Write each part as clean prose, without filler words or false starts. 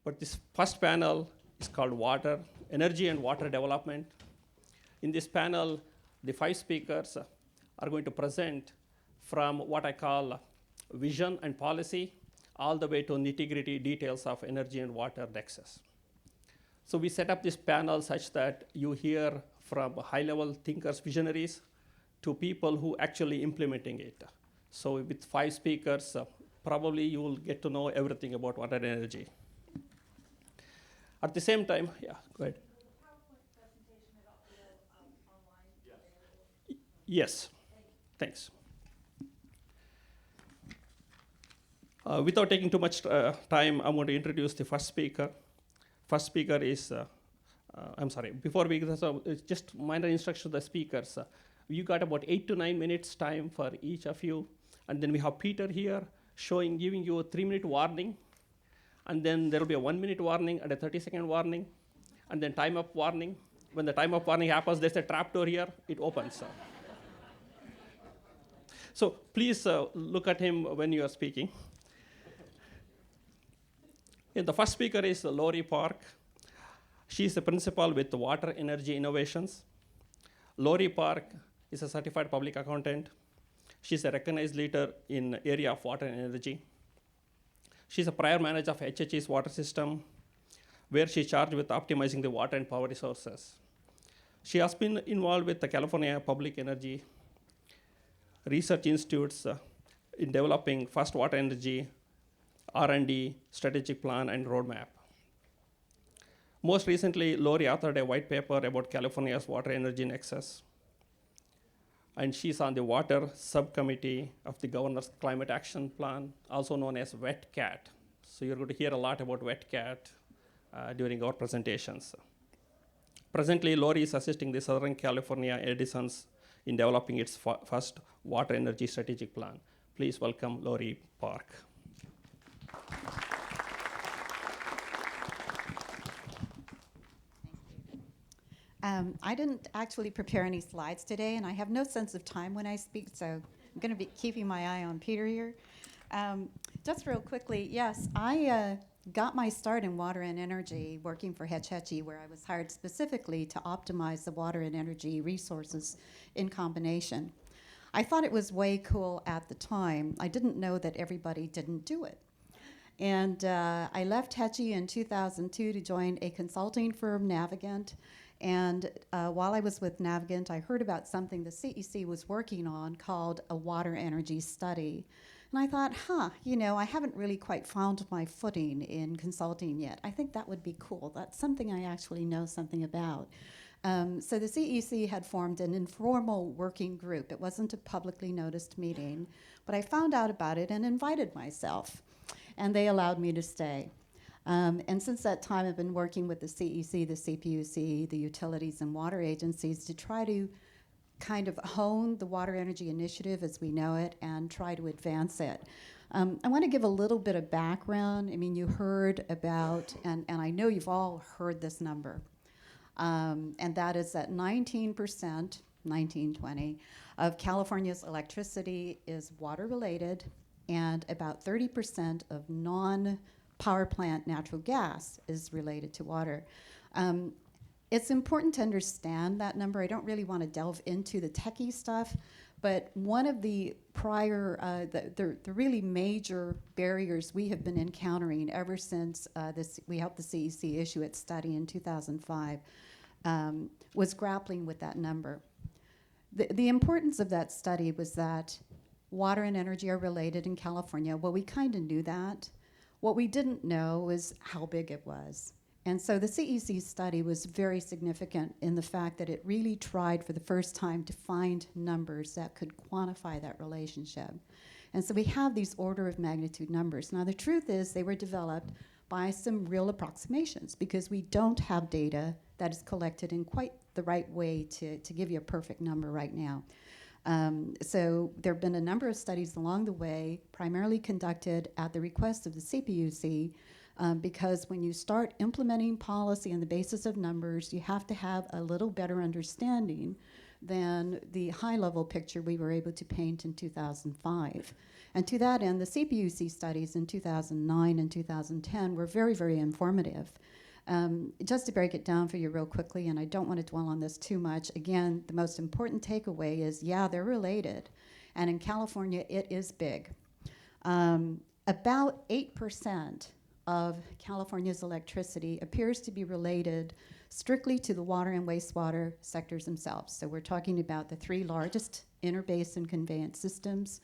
But this first panel is called Water, Energy and Water Development. In this panel, the 5 speakers are going to present from what I call vision and policy all the way to nitty-gritty details of energy and water nexus. So we set up this panel such that you hear from high-level thinkers, visionaries, to people who actually implementing it. So with 5 speakers, probably you will get to know everything about water and energy. At the same time, yeah, go ahead. Yes, thanks. Without taking too much time, I'm going to introduce the first speaker. First speaker is, I'm sorry, before we get it's just minor instruction to the speakers. You got about 8 to 9 minutes time for each of you. And then we have Peter here giving you a 3-minute warning. And then there will be a 1-minute warning and a 30-second warning. And then time up warning. When the time up warning happens, there's a trap door here, it opens. So please look at him when you are speaking. And the first speaker is Laurie Park. She's the principal with Water Energy Innovations. Laurie Park is a certified public accountant. She's a recognized leader in area of water and energy. She's a prior manager of HHE's water system, where she's charged with optimizing the water and power resources. She has been involved with the California Public Energy Research Institutes in developing first water energy R&D, strategic plan, and roadmap. Most recently, Laurie authored a white paper about California's water energy nexus. And she's on the water subcommittee of the Governor's Climate Action Plan, also known as WETCAT. So you're going to hear a lot about WETCAT during our presentations. Presently, Laurie is assisting the Southern California Edisons in developing its first water energy strategic plan. Please welcome Laurie Park. I didn't actually prepare any slides today, and I have no sense of time when I speak, so I'm going to be keeping my eye on Peter here. Just real quickly, yes, I got my start in water and energy working for HHE, where I was hired specifically to optimize the water and energy resources in combination. I thought it was way cool at the time. I didn't know that everybody didn't do it. And I left HECI in 2002 to join a consulting firm, Navigant. And while I was with Navigant, I heard about something the CEC was working on called a water energy study. And I thought, I haven't really quite found my footing in consulting yet. I think that would be cool. That's something I actually know something about. So the CEC had formed an informal working group. It wasn't a publicly noticed meeting, but I found out about it and invited myself. And they allowed me to stay. And since that time, I've been working with the CEC, the CPUC, the utilities and water agencies to try to kind of hone the water energy initiative as we know it and try to advance it. I want to give a little bit of background. I mean, you heard about, and I know you've all heard this number, and that is that 19%, 1920, of California's electricity is water-related, and about 30% of non-power plant natural gas is related to water. It's important to understand that number. I don't really want to delve into the techie stuff, but one of the prior, the really major barriers we have been encountering ever since we helped the CEC issue its study in 2005 was grappling with that number. The importance of that study was that water and energy are related in California. Well, we kind of knew that. What we didn't know was how big it was. And so the CEC study was very significant in the fact that it really tried for the first time to find numbers that could quantify that relationship. And so we have these order of magnitude numbers. Now the truth is they were developed by some real approximations because we don't have data that is collected in quite the right way to give you a perfect number right now. So there have been a number of studies along the way, primarily conducted at the request of the CPUC, because when you start implementing policy on the basis of numbers, you have to have a little better understanding than the high-level picture we were able to paint in 2005. And to that end, the CPUC studies in 2009 and 2010 were very, very informative. Just to break it down for you real quickly, and I don't want to dwell on this too much, again, the most important takeaway is, yeah, they're related. And in California, it is big. About 8% of California's electricity appears to be related strictly to the water and wastewater sectors themselves. So we're talking about the three largest interbasin conveyance systems,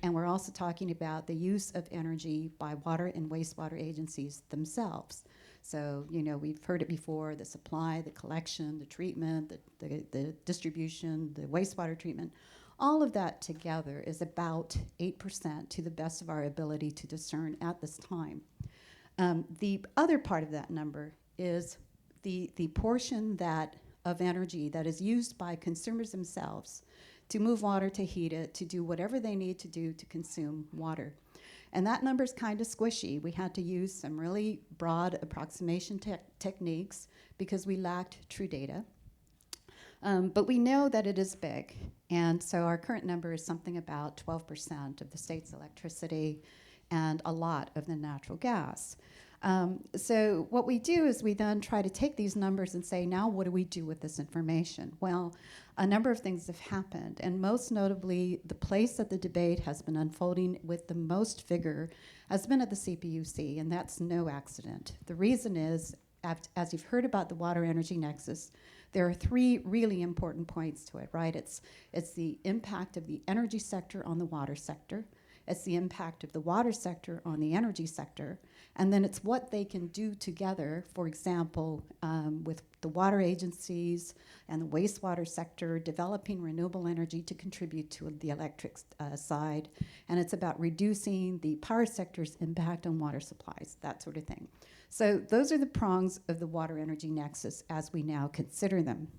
and we're also talking about the use of energy by water and wastewater agencies themselves. So, you know, we've heard it before, the supply, the collection, the treatment, the distribution, the wastewater treatment. All of that together is about 8% to the best of our ability to discern at this time. The other part of that number is the portion of energy that is used by consumers themselves to move water, to heat it, to do whatever they need to do to consume water. And that number is kind of squishy. We had to use some really broad approximation techniques because we lacked true data. But we know that it is big. And so our current number is something about 12% of the state's electricity and a lot of the natural gas. So what we do is we then try to take these numbers and say, now what do we do with this information? Well, a number of things have happened, and most notably, the place that the debate has been unfolding with the most vigor has been at the CPUC, and that's no accident. The reason is, as you've heard about the water energy nexus, there are three really important points to it, right? It's the impact of the energy sector on the water sector, it's the impact of the water sector on the energy sector, and then it's what they can do together, for example, with the water agencies and the wastewater sector developing renewable energy to contribute to the electric side, and it's about reducing the power sector's impact on water supplies, that sort of thing. So those are the prongs of the water energy nexus as we now consider them.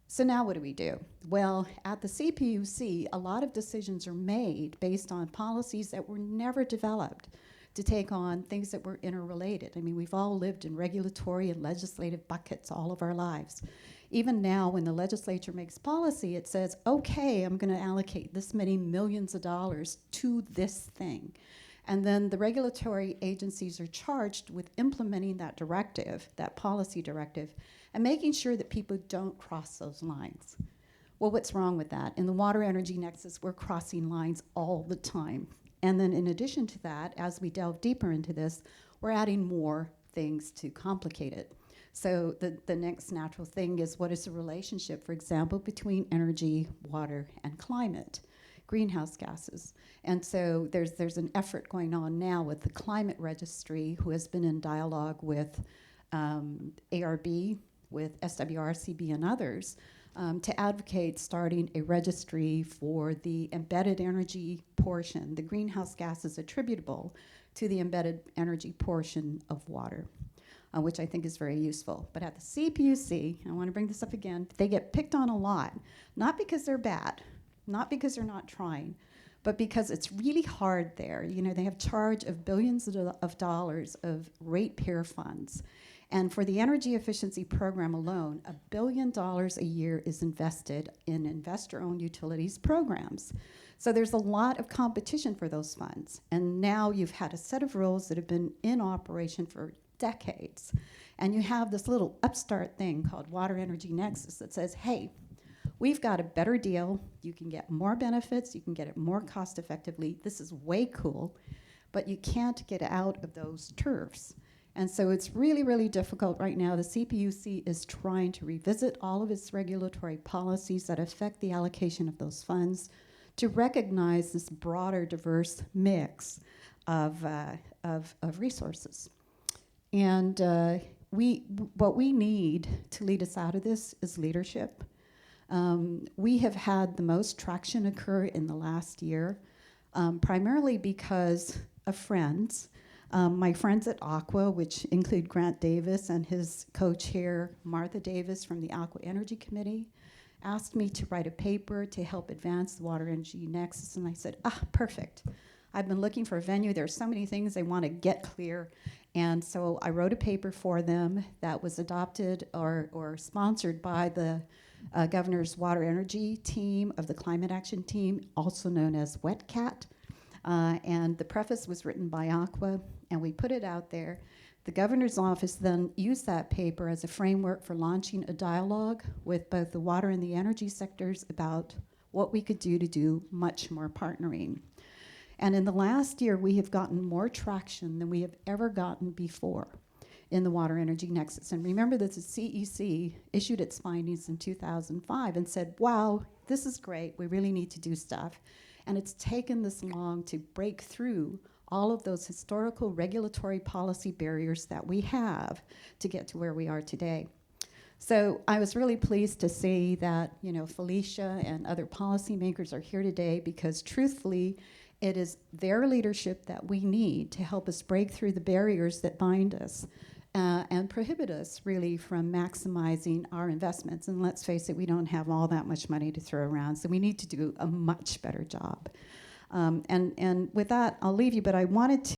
So now what do we do? Well, at the CPUC, a lot of decisions are made based on policies that were never developed to take on things that were interrelated. I mean, we've all lived in regulatory and legislative buckets all of our lives. Even now, when the legislature makes policy, it says, okay, I'm going to allocate this many millions of dollars to this thing. And then the regulatory agencies are charged with implementing that directive, that policy directive, and making sure that people don't cross those lines. Well, what's wrong with that? In the water energy nexus, we're crossing lines all the time. And then in addition to that, as we delve deeper into this, we're adding more things to complicate it. So the next natural thing is, what is the relationship, for example, between energy, water, and climate? Greenhouse gases. And so there's an effort going on now with the Climate Registry, who has been in dialogue with ARB, with SWRCB and others, to advocate starting a registry for the embedded energy portion, the greenhouse gases attributable to the embedded energy portion of water, which I think is very useful. But at the CPUC, I want to bring this up again, they get picked on a lot, not because they're bad, not because they're not trying, but because it's really hard there. You know, they have charge of billions of dollars of ratepayer funds. And for the energy efficiency program alone, $1 billion a year is invested in investor-owned utilities programs. So there's a lot of competition for those funds. And now you've had a set of rules that have been in operation for decades. And you have this little upstart thing called Water Energy Nexus that says, hey, we've got a better deal. You can get more benefits. You can get it more cost effectively. This is way cool. But you can't get out of those turfs. And so it's really, really difficult right now. The CPUC is trying to revisit all of its regulatory policies that affect the allocation of those funds to recognize this broader, diverse mix of resources. And what we need to lead us out of this is leadership. We have had the most traction occur in the last year, primarily because of friends. My friends at Aqua, which include Grant Davis and his co-chair, Martha Davis from the Aqua Energy Committee, asked me to write a paper to help advance the Water Energy Nexus, and I said, perfect. I've been looking for a venue. There are so many things they want to get clear, and so I wrote a paper for them that was adopted or sponsored by the Governor's Water Energy Team of the Climate Action Team, also known as WETCAT. And the preface was written by Aqua, and we put it out there. The governor's office then used that paper as a framework for launching a dialogue with both the water and the energy sectors about what we could do to do much more partnering. And in the last year, we have gotten more traction than we have ever gotten before in the Water Energy Nexus. And remember that the CEC issued its findings in 2005 and said, wow, this is great, we really need to do stuff. And it's taken this long to break through all of those historical regulatory policy barriers that we have to get to where we are today. So I was really pleased to see that, Felicia and other policymakers are here today because truthfully, it is their leadership that we need to help us break through the barriers that bind us and prohibit us really from maximizing our investments. And let's face it, we don't have all that much money to throw around, so we need to do a much better job. And with that, I'll leave you, but I wanted to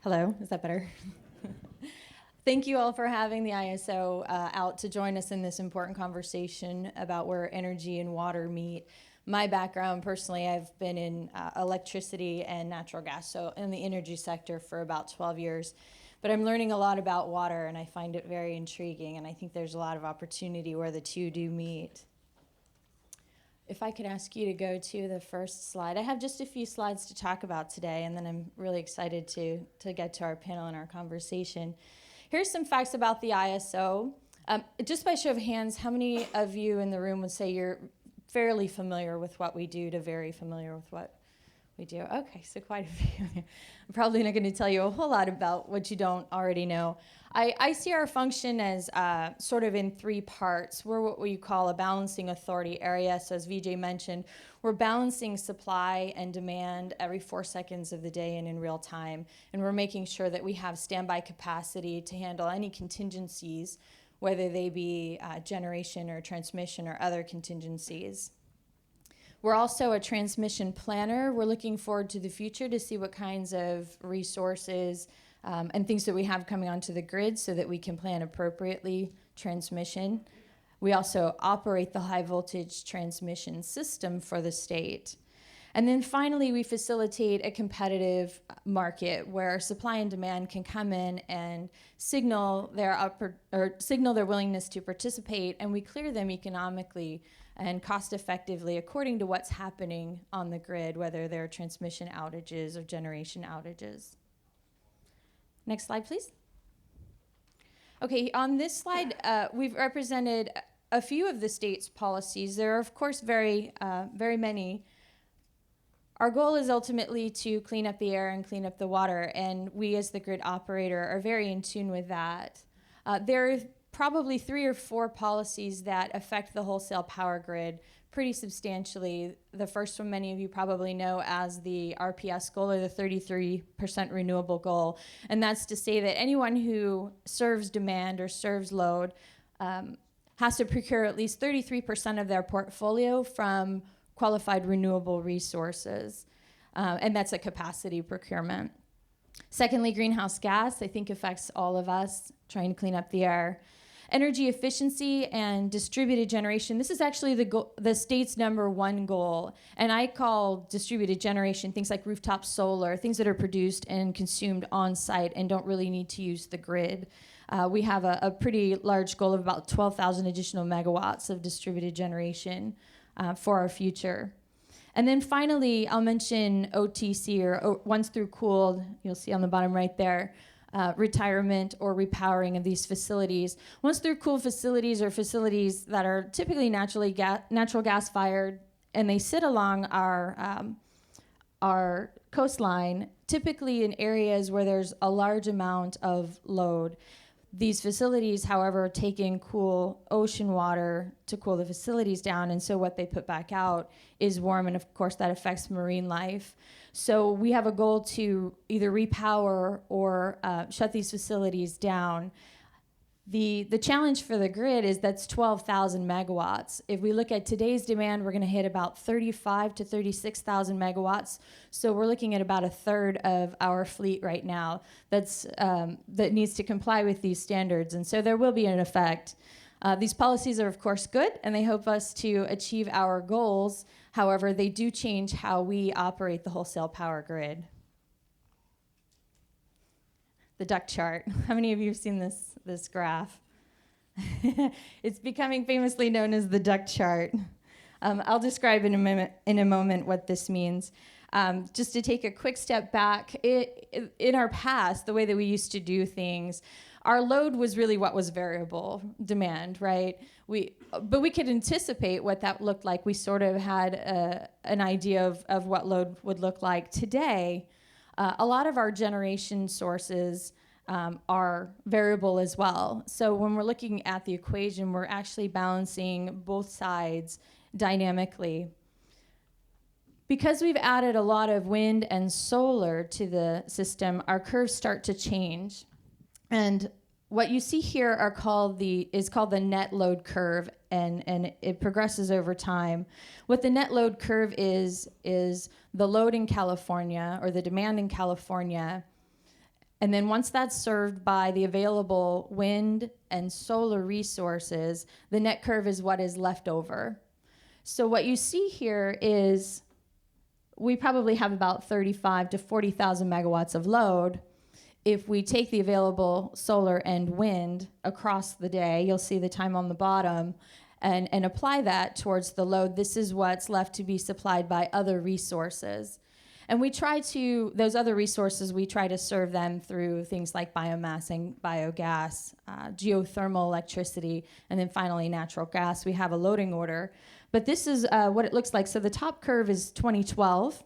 Hello, is that better? Thank you all for having the ISO out to join us in this important conversation about where energy and water meet. My background, personally, I've been in electricity and natural gas, so in the energy sector for about 12 years. But I'm learning a lot about water, and I find it very intriguing, and I think there's a lot of opportunity where the two do meet. If I could ask you to go to the first slide. I have just a few slides to talk about today, and then I'm really excited to get to our panel and our conversation. Here's some facts about the ISO. Just by show of hands, how many of you in the room would say you're fairly familiar with what we do to very familiar with what we do? Okay, so quite a few. I'm probably not going to tell you a whole lot about what you don't already know. I see our function as sort of in three parts. We're what we call a balancing authority area. So as Vijay mentioned, we're balancing supply and demand every 4 seconds of the day and in real time. And we're making sure that we have standby capacity to handle any contingencies, whether they be generation or transmission or other contingencies. We're also a transmission planner. We're looking forward to the future to see what kinds of resources and things that we have coming onto the grid so that we can plan appropriately transmission. We also operate the high voltage transmission system for the state. And then finally, we facilitate a competitive market where supply and demand can come in and signal their willingness to participate, and we clear them economically and cost effectively according to what's happening on the grid, whether they're transmission outages or generation outages. Next slide, please. Okay, on this slide, we've represented a few of the state's policies. There are, of course, very many. Our goal is ultimately to clean up the air and clean up the water, and we as the grid operator are very in tune with that. There are probably 3 or 4 policies that affect the wholesale power grid pretty substantially. The first one many of you probably know as the RPS goal, or the 33% renewable goal. And that's to say that anyone who serves demand or serves load has to procure at least 33% of their portfolio from qualified renewable resources. And that's a capacity procurement. Secondly, greenhouse gas, I think affects all of us, trying to clean up the air. Energy efficiency and distributed generation. This is actually the state's #1 goal. And I call distributed generation things like rooftop solar, things that are produced and consumed on site and don't really need to use the grid. We have a pretty large goal of about 12,000 additional megawatts of distributed generation for our future. And then finally, I'll mention OTC, or once through cooled, you'll see on the bottom right there, retirement or repowering of these facilities. Once through cooled facilities are facilities that are typically natural gas fired, and they sit along our coastline, typically in areas where there's a large amount of load. These facilities, however, take in cool ocean water to cool the facilities down, and so what they put back out is warm, and of course that affects marine life. So we have a goal to either repower or shut these facilities down. The challenge for the grid is that's 12,000 megawatts. If we look at today's demand, we're going to hit about 35 to 36,000 megawatts. So we're looking at about a third of our fleet right now that needs to comply with these standards. And so there will be an effect. These policies are, of course, good, and they help us to achieve our goals. However, they do change how we operate the wholesale power grid. The duck chart. How many of you have seen this graph? It's becoming famously known as the duck chart. I'll describe in a moment what this means. Just to take a quick step back, in our past, the way that we used to do things, our load was really what was variable demand, right? But we could anticipate what that looked like. We sort of had an idea of what load would look like. Today, a lot of our generation sources are variable as well. So when we're looking at the equation, we're actually balancing both sides dynamically. Because we've added a lot of wind and solar to the system, our curves start to change. And what you see here is called the net load curve, and it progresses over time. What the net load curve is the load in California, or the demand in California, and then once that's served by the available wind and solar resources, the net curve is what is left over. So what you see here is we probably have about 35 to 40,000 megawatts of load. If we take the available solar and wind across the day, you'll see the time on the bottom, and apply that towards the load, this is what's left to be supplied by other resources. And those other resources, we try to serve them through things like biomass and biogas, geothermal electricity, and then finally natural gas. We have a loading order. But this is what it looks like. So the top curve is 2012.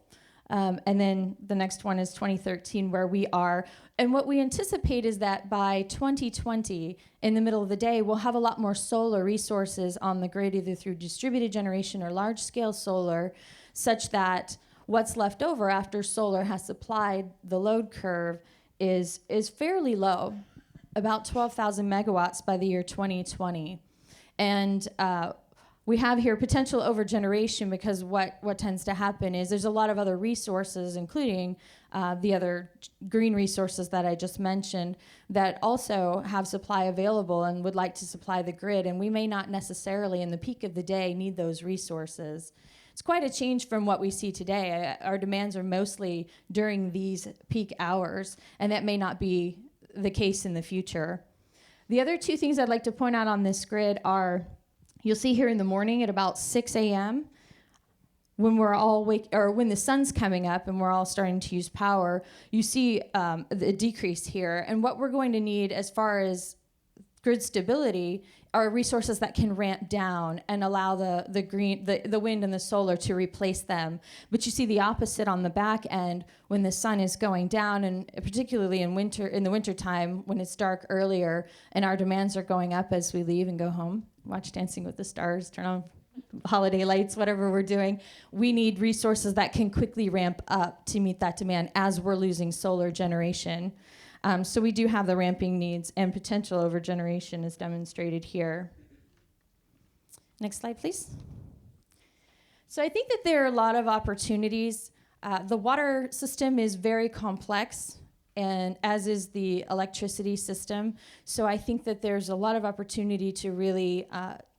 And then the next one is 2013, where we are. And what we anticipate is that by 2020, in the middle of the day, we'll have a lot more solar resources on the grid, either through distributed generation or large-scale solar, such that what's left over after solar has supplied the load curve is fairly low, about 12,000 megawatts by the year 2020. And we have here potential overgeneration, because what tends to happen is there's a lot of other resources, including the other green resources that I just mentioned, that also have supply available and would like to supply the grid, and we may not necessarily in the peak of the day need those resources. It's quite a change from what we see today. Our demands are mostly during these peak hours, and that may not be the case in the future. The other two things I'd like to point out on this grid are, you'll see here in the morning at about 6 a.m., when we're all when the sun's coming up and we're all starting to use power, you see the decrease here. And what we're going to need as far as grid stability are resources that can ramp down and allow the wind and the solar to replace them. But you see the opposite on the back end when the sun is going down, and particularly in the winter time when it's dark earlier and our demands are going up as we leave and go home, watch Dancing with the Stars, turn on holiday lights, whatever we're doing. We need resources that can quickly ramp up to meet that demand as we're losing solar generation. So we do have the ramping needs, and potential overgeneration is demonstrated here. Next slide, please. So I think that there are a lot of opportunities. The water system is very complex, and as is the electricity system. So I think that there's a lot of opportunity to really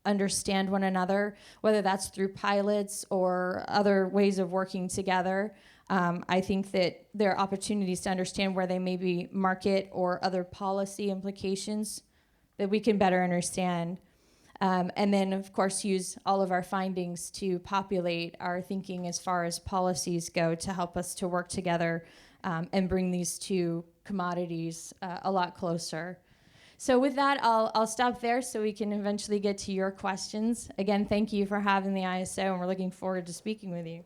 understand one another, whether that's through pilots or other ways of working together. I think that there are opportunities to understand where there may be market or other policy implications that we can better understand. And then, of course, use all of our findings to populate our thinking as far as policies go to help us to work together and bring these two commodities a lot closer. So with that, I'll stop there so we can eventually get to your questions. Again, thank you for having the ISO, and we're looking forward to speaking with you.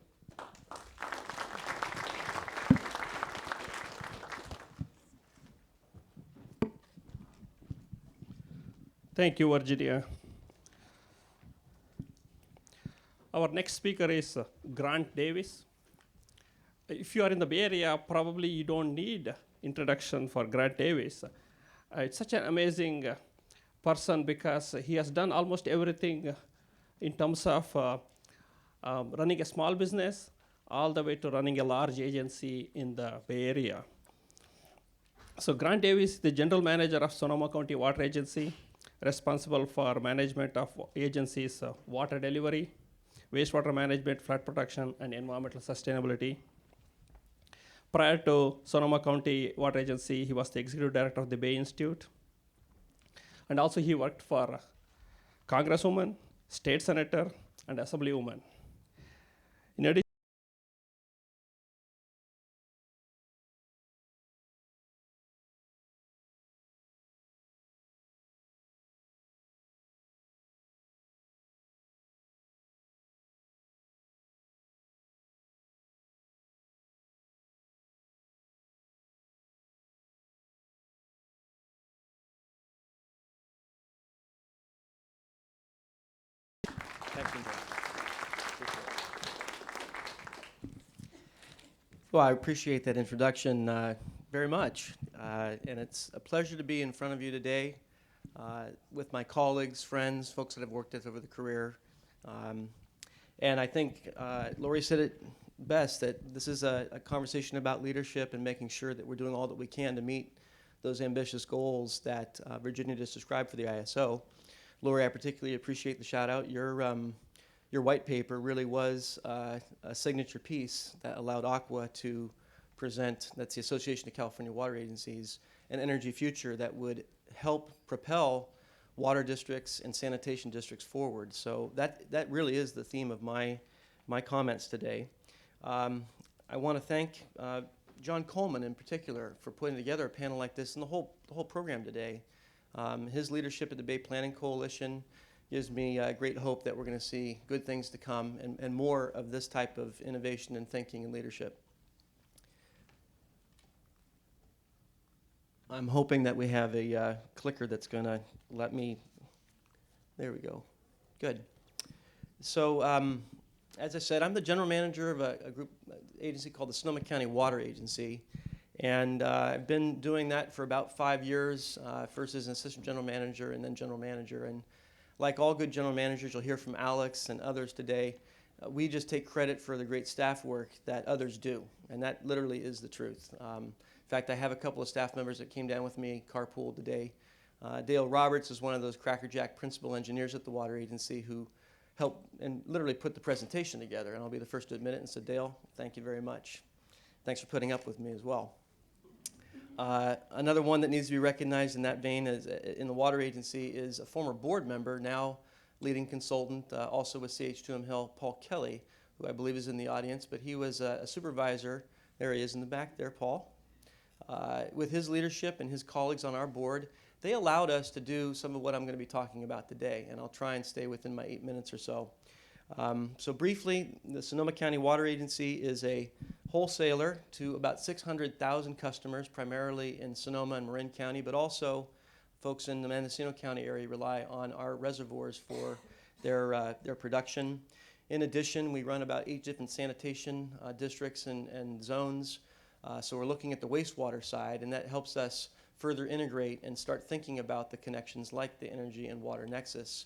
Thank you, Virginia. Our next speaker is Grant Davis. If you are in the Bay Area, probably you don't need introduction for Grant Davis. It's such an amazing person because he has done almost everything in terms of running a small business all the way to running a large agency in the Bay Area. So Grant Davis is the general manager of Sonoma County Water Agency, responsible for management of agency's water delivery, wastewater management, flood protection, and environmental sustainability. Prior to Sonoma County Water Agency, he was the executive director of the Bay Institute. And also he worked for Congresswoman, state senator, and assemblywoman. In addition, Well, I appreciate that introduction very much, and it's a pleasure to be in front of you today with my colleagues, friends, folks that I've worked with over the career. And I think Laurie said it best, that this is a conversation about leadership and making sure that we're doing all that we can to meet those ambitious goals that Virginia just described for the ISO. Laurie, I particularly appreciate the shout out. Your white paper really was a signature piece that allowed AQUA to present, that's the Association of California Water Agencies, an energy future that would help propel water districts and sanitation districts forward. So that really is the theme of my comments today. I want to thank John Coleman in particular for putting together a panel like this and the whole program today. His leadership at the Bay Planning Coalition gives me great hope that we're going to see good things to come and more of this type of innovation and thinking and leadership. I'm hoping that we have a clicker that's going to let me. There we go. Good. So, as I said, I'm the general manager of a group agency called the Sonoma County Water Agency. And I've been doing that for about 5 years, first as an assistant general manager and then general manager. And like all good general managers, you'll hear from Alex and others today, we just take credit for the great staff work that others do. And that literally is the truth. In fact, I have a couple of staff members that came down with me, carpooled today. Dale Roberts is one of those crackerjack principal engineers at the water agency who helped and literally put the presentation together. And I'll be the first to admit it and say, Dale, thank you very much. Thanks for putting up with me as well. Another one that needs to be recognized in that vein is, in the water agency is a former board member, now leading consultant, also with CH2M Hill, Paul Kelly, who I believe is in the audience, but he was a supervisor. There he is in the back there, Paul. With his leadership and his colleagues on our board, they allowed us to do some of what I'm going to be talking about today, and I'll try and stay within my 8 minutes or so. So briefly, the Sonoma County Water Agency is a wholesaler to about 600,000 customers, primarily in Sonoma and Marin County, but also folks in the Mendocino County area rely on our reservoirs for their production. In addition, we run about 8 different sanitation districts and zones. So we're looking at the wastewater side, and that helps us further integrate and start thinking about the connections like the energy and water nexus.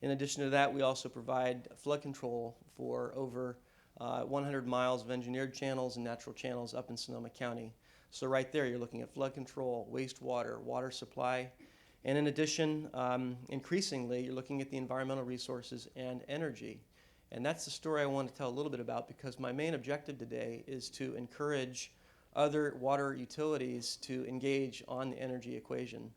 In addition to that, we also provide flood control for over 100 miles of engineered channels and natural channels up in Sonoma County. So right there, you're looking at flood control, wastewater, water supply. And in addition, increasingly, you're looking at the environmental resources and energy. And that's the story I want to tell a little bit about, because my main objective today is to encourage other water utilities to engage on the energy equation.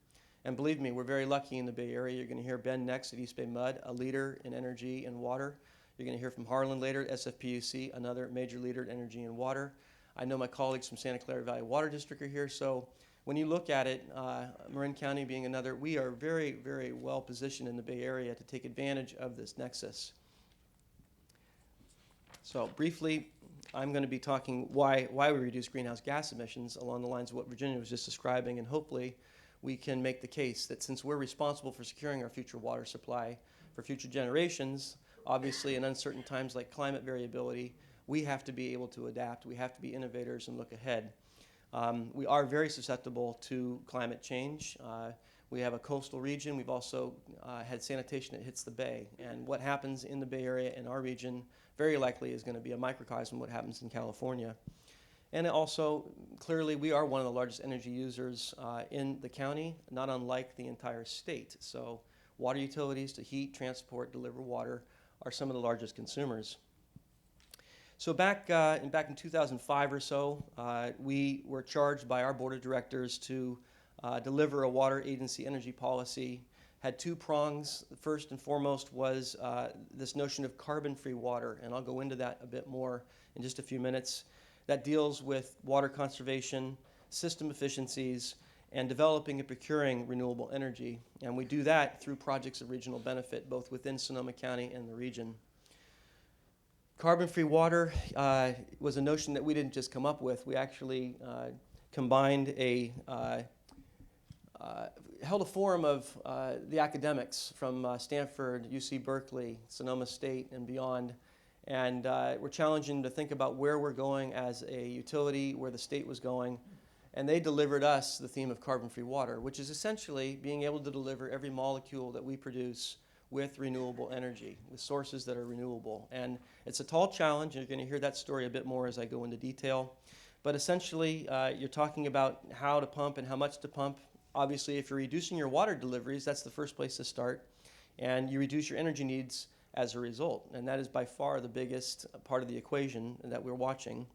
And believe me, we're very lucky in the Bay Area. You're going to hear Ben next at EBMUD, a leader in energy and water. You're going to hear from Harlan later at SFPUC, another major leader in energy and water. I know my colleagues from Santa Clara Valley Water District are here. So when you look at it, Marin County being another, we are very, very well positioned in the Bay Area to take advantage of this nexus. So briefly, I'm going to be talking why we reduce greenhouse gas emissions along the lines of what Virginia was just describing, and hopefully we can make the case that since we're responsible for securing our future water supply for future generations, obviously in uncertain times like climate variability, we have to be able to adapt. We have to be innovators and look ahead. We are very susceptible to climate change. We have a coastal region. We've also had sanitation that hits the bay. And what happens in the Bay Area in our region very likely is going to be a microcosm of what happens in California. And also, clearly, we are one of the largest energy users in the county, not unlike the entire state. So water utilities to heat, transport, deliver water are some of the largest consumers. So back in 2005 or so, we were charged by our board of directors to deliver a water agency energy policy. Had 2 prongs. The first and foremost was this notion of carbon-free water, and I'll go into that a bit more in just a few minutes. That deals with water conservation, system efficiencies, and developing and procuring renewable energy. And we do that through projects of regional benefit, both within Sonoma County and the region. Carbon-free water was a notion that we didn't just come up with. We actually combined held a forum of the academics from Stanford, UC Berkeley, Sonoma State, and beyond. And we're challenging to think about where we're going as a utility, where the state was going. And they delivered us the theme of carbon-free water, which is essentially being able to deliver every molecule that we produce with renewable energy, with sources that are renewable. And it's a tall challenge, and you're going to hear that story a bit more as I go into detail. But essentially, you're talking about how to pump and how much to pump. Obviously, if you're reducing your water deliveries, that's the first place to start. And you reduce your energy needs as a result. And that is by far the biggest part of the equation that we're watching.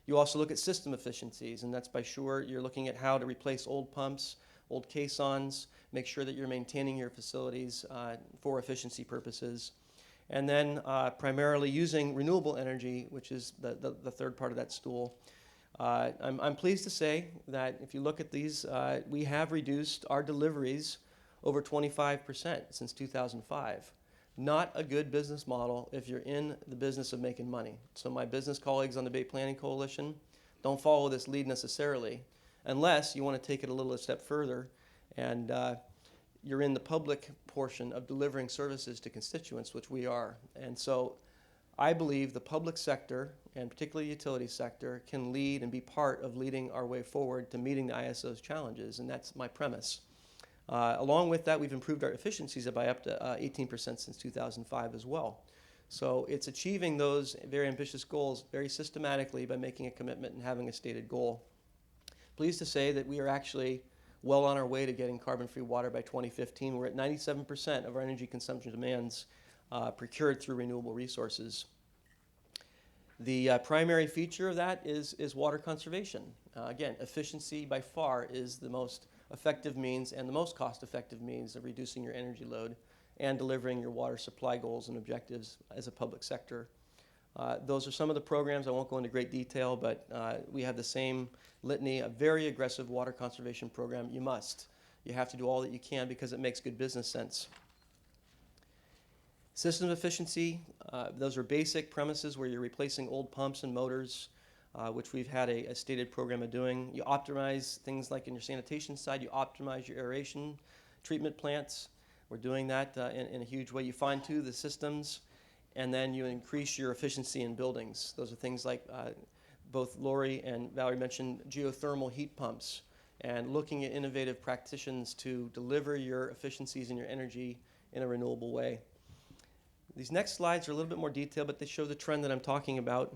You also look at system efficiencies, and that's by sure you're looking at how to replace old pumps, old caissons, make sure that you're maintaining your facilities for efficiency purposes. And then primarily using renewable energy, which is the third part of that stool. I'm pleased to say that if you look at these, we have reduced our deliveries over 25% since 2005. Not a good business model if you're in the business of making money. So my business colleagues on the Bay Planning Coalition, don't follow this lead necessarily. unless you want to take it a little step further and you're in the public portion of delivering services to constituents, which we are. And so I believe the public sector, and particularly the utility sector, can lead and be part of leading our way forward to meeting the ISO's challenges, and that's my premise. Along with that, we've improved our efficiencies by up to 18% since 2005 as well. So it's achieving those very ambitious goals very systematically by making a commitment and having a stated goal. Pleased to say that we are actually well on our way to getting carbon-free water by 2015. We're at 97% of our energy consumption demands procured through renewable resources. The primary feature of that is water conservation. Again, efficiency by far is the most effective means and the most cost-effective means of reducing your energy load and delivering your water supply goals and objectives as a public sector. Those are some of the programs. I won't go into great detail, but we have the same litany, a very aggressive water conservation program. You must. You have to do all that you can because it makes good business sense. System efficiency, those are basic premises where you're replacing old pumps and motors, which we've had a stated program of doing. You optimize things like in your sanitation side, you optimize your aeration treatment plants. We're doing that in a huge way. You fine-tune the systems, and then you increase your efficiency in buildings. Those are things like both Laurie and Valerie mentioned geothermal heat pumps and looking at innovative practitioners to deliver your efficiencies and your energy in a renewable way. These next slides are a little bit more detailed, but they show the trend that I'm talking about.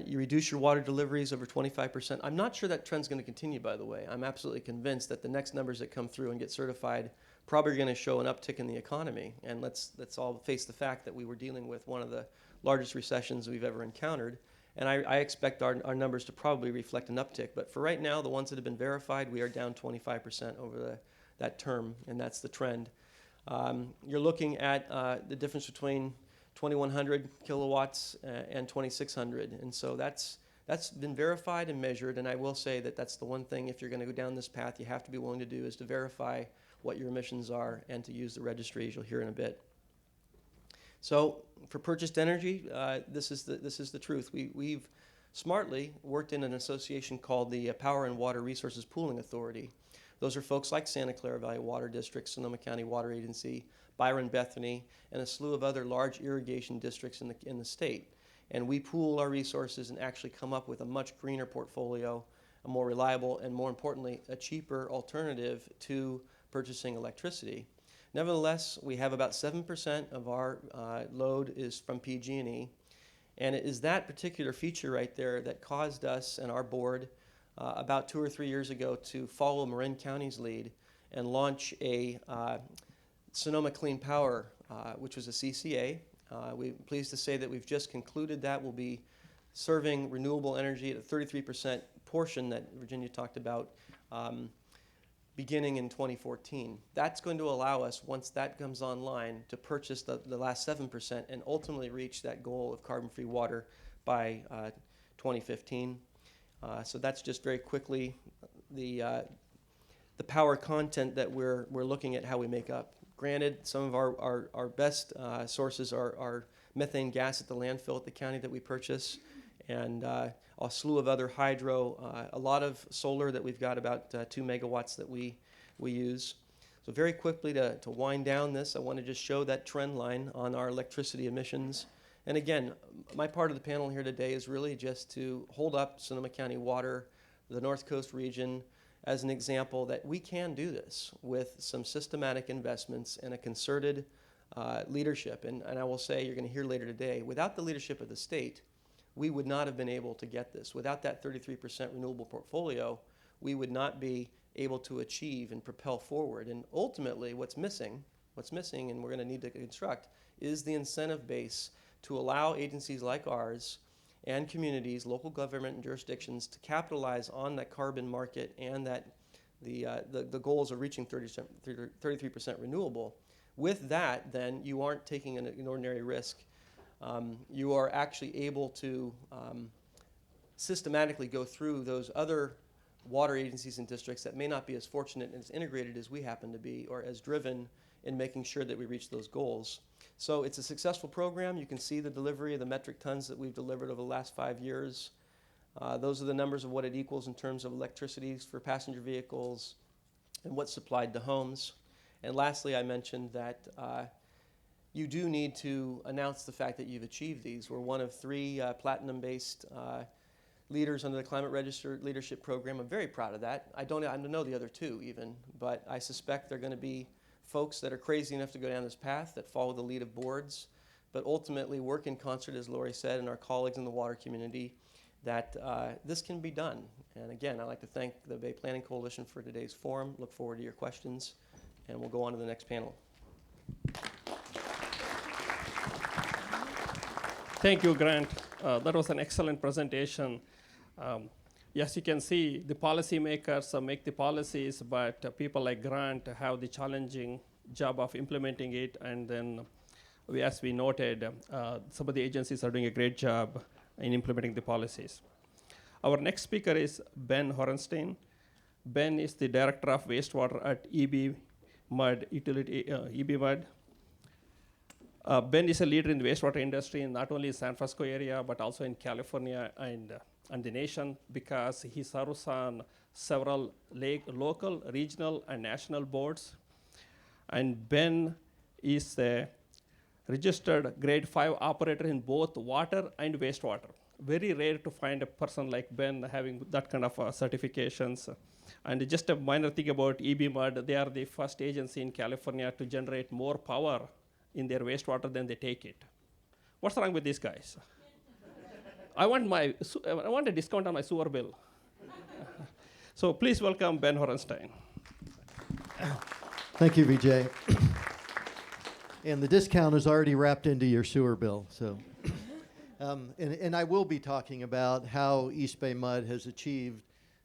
You reduce your water deliveries over 25%. I'm not sure that trend's going to continue, by the way. I'm absolutely convinced that the next numbers that come through and get certified probably are going to show an uptick in the economy. And let's all face the fact that we were dealing with one of the largest recessions we've ever encountered. And I expect our numbers to probably reflect an uptick. But for right now, the ones that have been verified, we are down 25% over that term, and that's the trend. You're looking at the difference between 2,100 kilowatts and 2,600. And so that's been verified and measured. And I will say that that's the one thing, if you're going to go down this path, you have to be willing to do is to verify what your emissions are and to use the registry, as you'll hear in a bit. So for purchased energy, this is the truth. We've smartly worked in an association called the Power and Water Resources Pooling Authority. Those are folks like Santa Clara Valley Water District, Sonoma County Water Agency, Byron Bethany, and a slew of other large irrigation districts in the state. And we pool our resources and actually come up with a much greener portfolio, a more reliable, and more importantly, a cheaper alternative to purchasing electricity. Nevertheless, we have about 7% of our load is from PG&E, and it is that particular feature right there that caused us and our board about 2 or 3 years ago to follow Marin County's lead and launch a Sonoma Clean Power, which was a CCA. We're pleased to say that we've just concluded that. We'll be serving renewable energy at a 33% portion that Virginia talked about beginning in 2014. That's going to allow us, once that comes online, to purchase the last 7% and ultimately reach that goal of carbon-free water by 2015. So that's just very quickly the power content that we're looking at how we make up. Granted, some of our best sources are methane gas at the landfill at the county that we purchase, and a slew of other hydro, a lot of solar that we've got about 2 megawatts that we use. So very quickly to wind down this, I want to just show that trend line on our electricity emissions. And again, my part of the panel here today is really just to hold up Sonoma County Water, the North Coast region, as an example that we can do this with some systematic investments and a concerted leadership. And I will say, you're going to hear later today, without the leadership of the state, we would not have been able to get this. Without that 33% renewable portfolio, we would not be able to achieve and propel forward. And ultimately, what's missing, and we're going to need to construct, is the incentive base to allow agencies like ours and communities, local government and jurisdictions to capitalize on that carbon market and that the goals of reaching 33% renewable. With that, then, you aren't taking an ordinary risk. You are actually able to systematically go through those other water agencies and districts that may not be as fortunate and as integrated as we happen to be, or as driven in making sure that we reach those goals. So it's a successful program. You can see the delivery of the metric tons that we've delivered over the last 5 years. Those are the numbers of what it equals in terms of electricity for passenger vehicles and what's supplied to homes. And lastly, I mentioned that you do need to announce the fact that you've achieved these. We're one of 3 platinum-based leaders under the Climate Register Leadership Program. I'm very proud of that. I don't know the other 2 even, but I suspect they're going to be folks that are crazy enough to go down this path, that follow the lead of boards, but ultimately work in concert, as Laurie said, and our colleagues in the water community, that this can be done. And again, I'd like to thank the Bay Planning Coalition for today's forum. Look forward to your questions, and we'll go on to the next panel. Thank you, Grant. That was an excellent presentation. Yes, you can see the policymakers make the policies, but people like Grant have the challenging job of implementing it. And then, as we noted, some of the agencies are doing a great job in implementing the policies. Our next speaker is Ben Horenstein. Ben is the Director of Wastewater at EBMUD, EBMUD. Ben is a leader in the wastewater industry, not only in San Francisco area, but also in California and the nation, because he serves on several local, regional, and national boards. And Ben is a registered grade 5 operator in both water and wastewater. Very rare to find a person like Ben having that kind of certifications. And just a minor thing about EBMUD, they are the first agency in California to generate more power in their wastewater than they take it. What's wrong with these guys? I want a discount on my sewer bill. So please welcome Ben Horenstein. Thank you, Vijay. And the discount is already wrapped into your sewer bill. So, and I will be talking about how East Bay Mud has achieved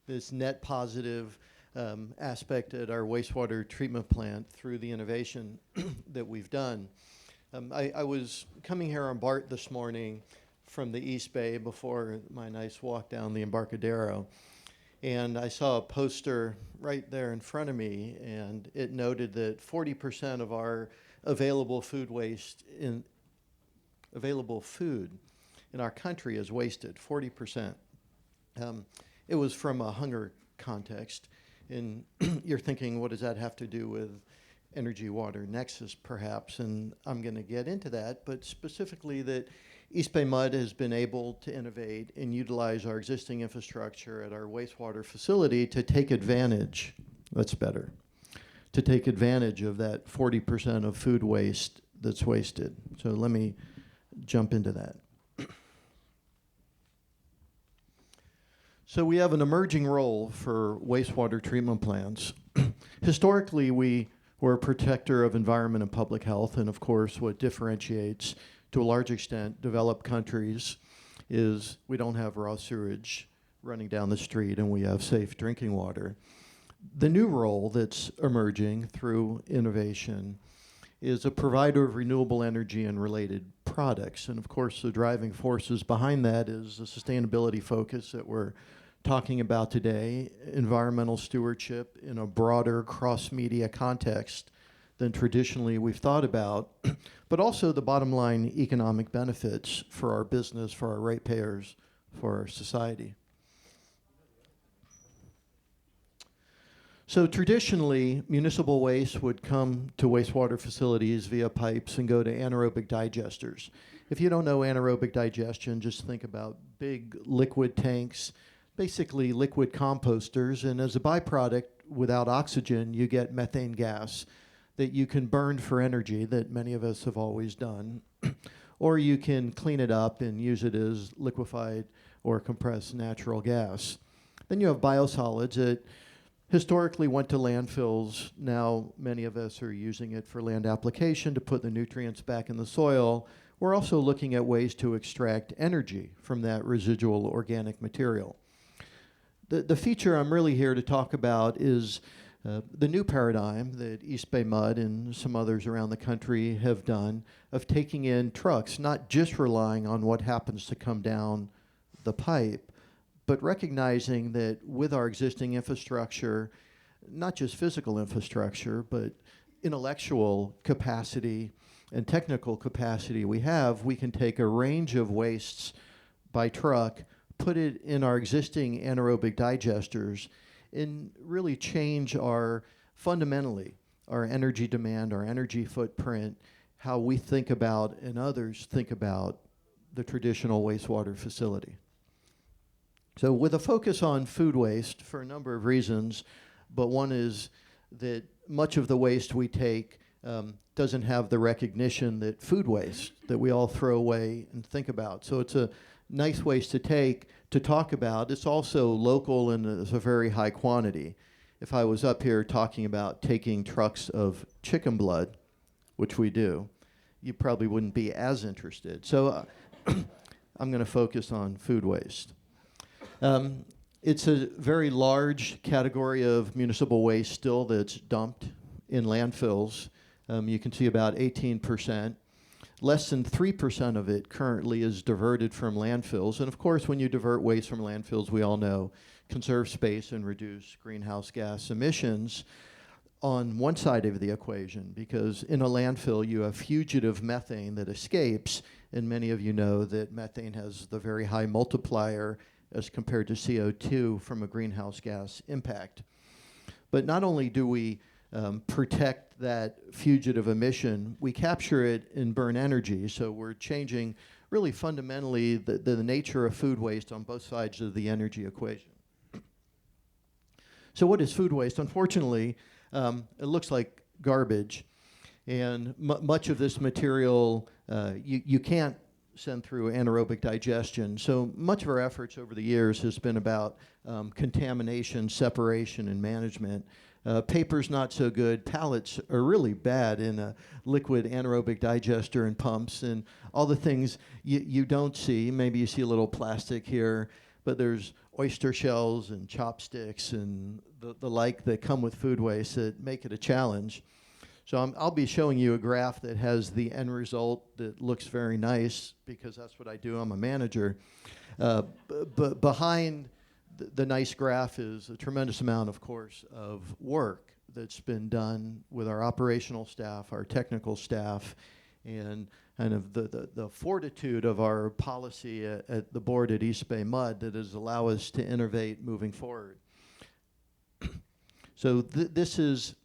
this net positive aspect at our wastewater treatment plant through the innovation that we've done. I was coming here on BART this morning from the East Bay before my nice walk down the Embarcadero, and I saw a poster right there in front of me, and it noted that 40% of our available food in our country is wasted, 40%. It was from a hunger context, and you're thinking, what does that have to do with energy, water, Nexus, perhaps? And I'm going to get into that, but specifically that East Bay Mud has been able to innovate and utilize our existing infrastructure at our wastewater facility to take advantage, that's better, to take advantage of that 40% of food waste that's wasted. So let me jump into that. So we have an emerging role for wastewater treatment plants. Historically, we were a protector of environment and public health, and of course what differentiates, to a large extent, developed countries is we don't have raw sewage running down the street and we have safe drinking water. The new role that's emerging through innovation is a provider of renewable energy and related products. And of course, the driving forces behind that is the sustainability focus that we're talking about today, environmental stewardship in a broader cross-media context than traditionally we've thought about, but also the bottom line economic benefits for our business, for our ratepayers, for our society. So traditionally, municipal waste would come to wastewater facilities via pipes and go to anaerobic digesters. If you don't know anaerobic digestion, just think about big liquid tanks, basically liquid composters, and as a byproduct, without oxygen, you get methane gas that you can burn for energy that many of us have always done, or you can clean it up and use it as liquefied or compressed natural gas. Then you have biosolids that historically went to landfills. Now many of us are using it for land application to put the nutrients back in the soil. We're also looking at ways to extract energy from that residual organic material. The feature I'm really here to talk about is the new paradigm that East Bay Mud and some others around the country have done of taking in trucks, not just relying on what happens to come down the pipe, but recognizing that with our existing infrastructure, not just physical infrastructure, but intellectual capacity and technical capacity we have, we can take a range of wastes by truck, put it in our existing anaerobic digesters and really change fundamentally our energy demand, our energy footprint, how we think about and others think about the traditional wastewater facility. So with a focus on food waste for a number of reasons, but one is that much of the waste we take doesn't have the recognition that food waste that we all throw away and think about. So it's a nice waste to talk about. It's also local and it's a very high quantity. If I was up here talking about taking trucks of chicken blood, which we do, you probably wouldn't be as interested. So I'm going to focus on food waste. It's a very large category of municipal waste still that's dumped in landfills. You can see about 18%. Less than 3% of it currently is diverted from landfills. And of course, when you divert waste from landfills, we all know, conserve space and reduce greenhouse gas emissions on one side of the equation, because in a landfill, you have fugitive methane that escapes, and many of you know that methane has the very high multiplier as compared to CO2 from a greenhouse gas impact. But not only do we protect that fugitive emission, we capture it and burn energy, so we're changing really fundamentally the nature of food waste on both sides of the energy equation. So what is food waste? Unfortunately, it looks like garbage, and much of this material you can't send through anaerobic digestion. So much of our efforts over the years has been about contamination, separation, and management. Paper's not so good. Pallets are really bad in a liquid anaerobic digester and pumps, and all the things you don't see. Maybe you see a little plastic here, but there's oyster shells and chopsticks and the like that come with food waste that make it a challenge. So I'll be showing you a graph that has the end result that looks very nice, because that's what I do. I'm a manager. But behind the nice graph is a tremendous amount, of course, of work that's been done with our operational staff, our technical staff, and kind of the fortitude of our policy at the board at EBMUD that has allowed us to innovate moving forward. So this is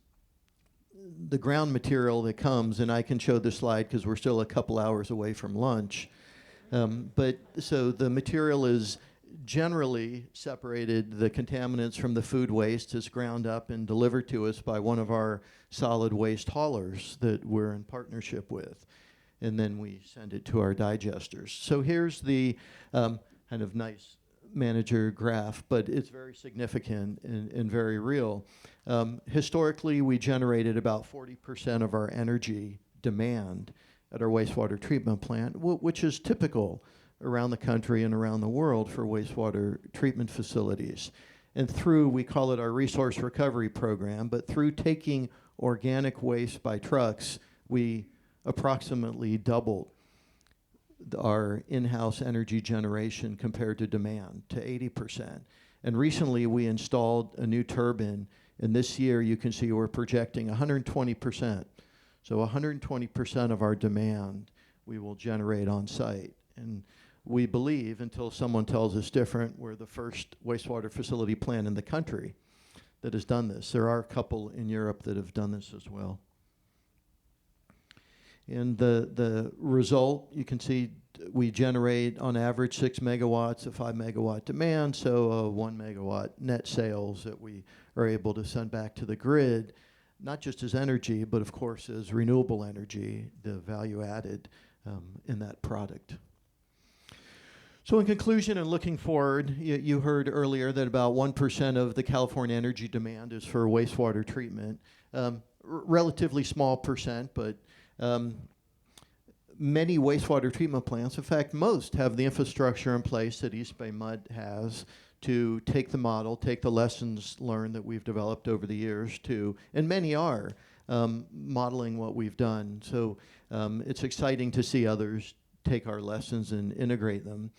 the ground material that comes, and I can show this slide because we're still a couple hours away from lunch. But so the material is generally separated, the contaminants from the food waste is ground up and delivered to us by one of our solid waste haulers that we're in partnership with. And then we send it to our digesters. So here's the kind of nice manager graph, but it's very significant and very real. Historically, we generated about 40% of our energy demand at our wastewater treatment plant, which is typical around the country and around the world for wastewater treatment facilities. And through, we call it our resource recovery program, but through taking organic waste by trucks, we approximately doubled our in-house energy generation compared to demand to 80%. And recently we installed a new turbine, and this year you can see we're projecting 120%. So 120% of our demand we will generate on site. And we believe, until someone tells us different, we're the first wastewater facility plant in the country that has done this. There are a couple in Europe that have done this as well. And the result, you can see we generate on average 6 megawatts of 5 megawatt demand, so 1 megawatt net sales that we are able to send back to the grid, not just as energy, but of course as renewable energy, the value added in that product. So in conclusion and looking forward, you heard earlier that about 1% of the California energy demand is for wastewater treatment. Relatively small percent, but many wastewater treatment plants, in fact most, have the infrastructure in place that EBMUD has to take the model, take the lessons learned that we've developed over the years to, and many are, modeling what we've done. So it's exciting to see others take our lessons and integrate them.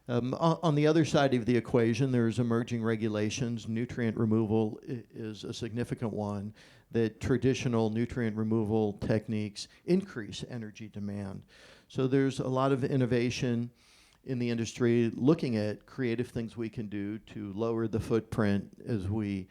On the other side of the equation, there's emerging regulations. Nutrient removal is a significant one, that traditional nutrient removal techniques increase energy demand. So there's a lot of innovation, in the industry looking at creative things we can do to lower the footprint as we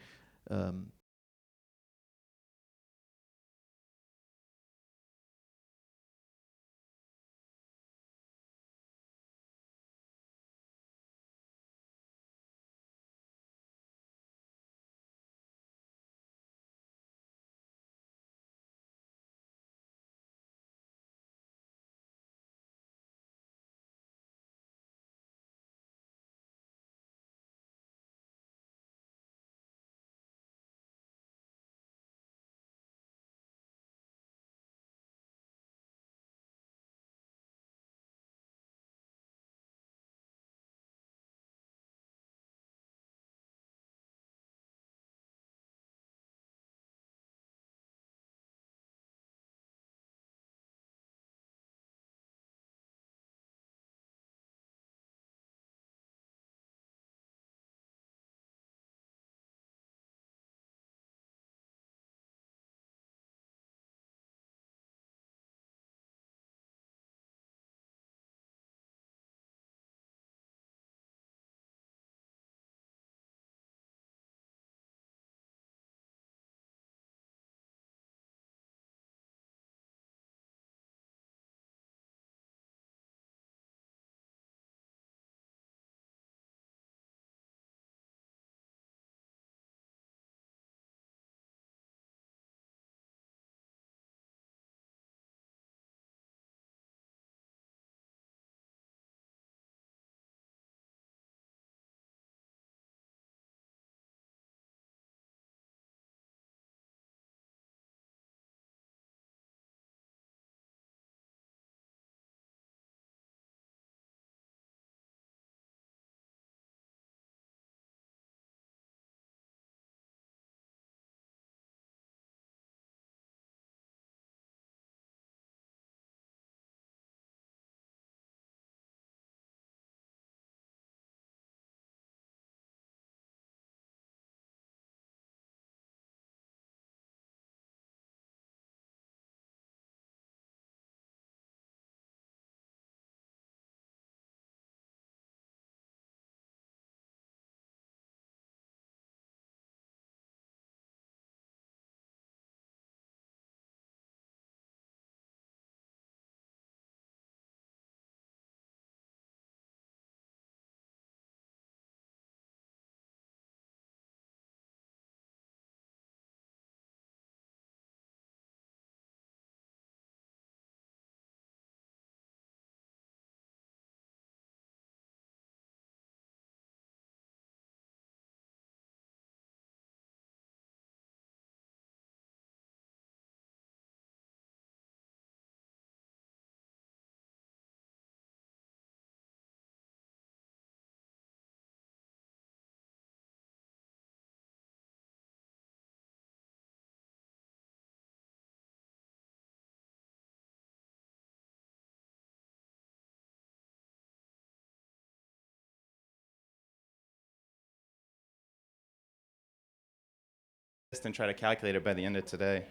and try to calculate it by the end of today.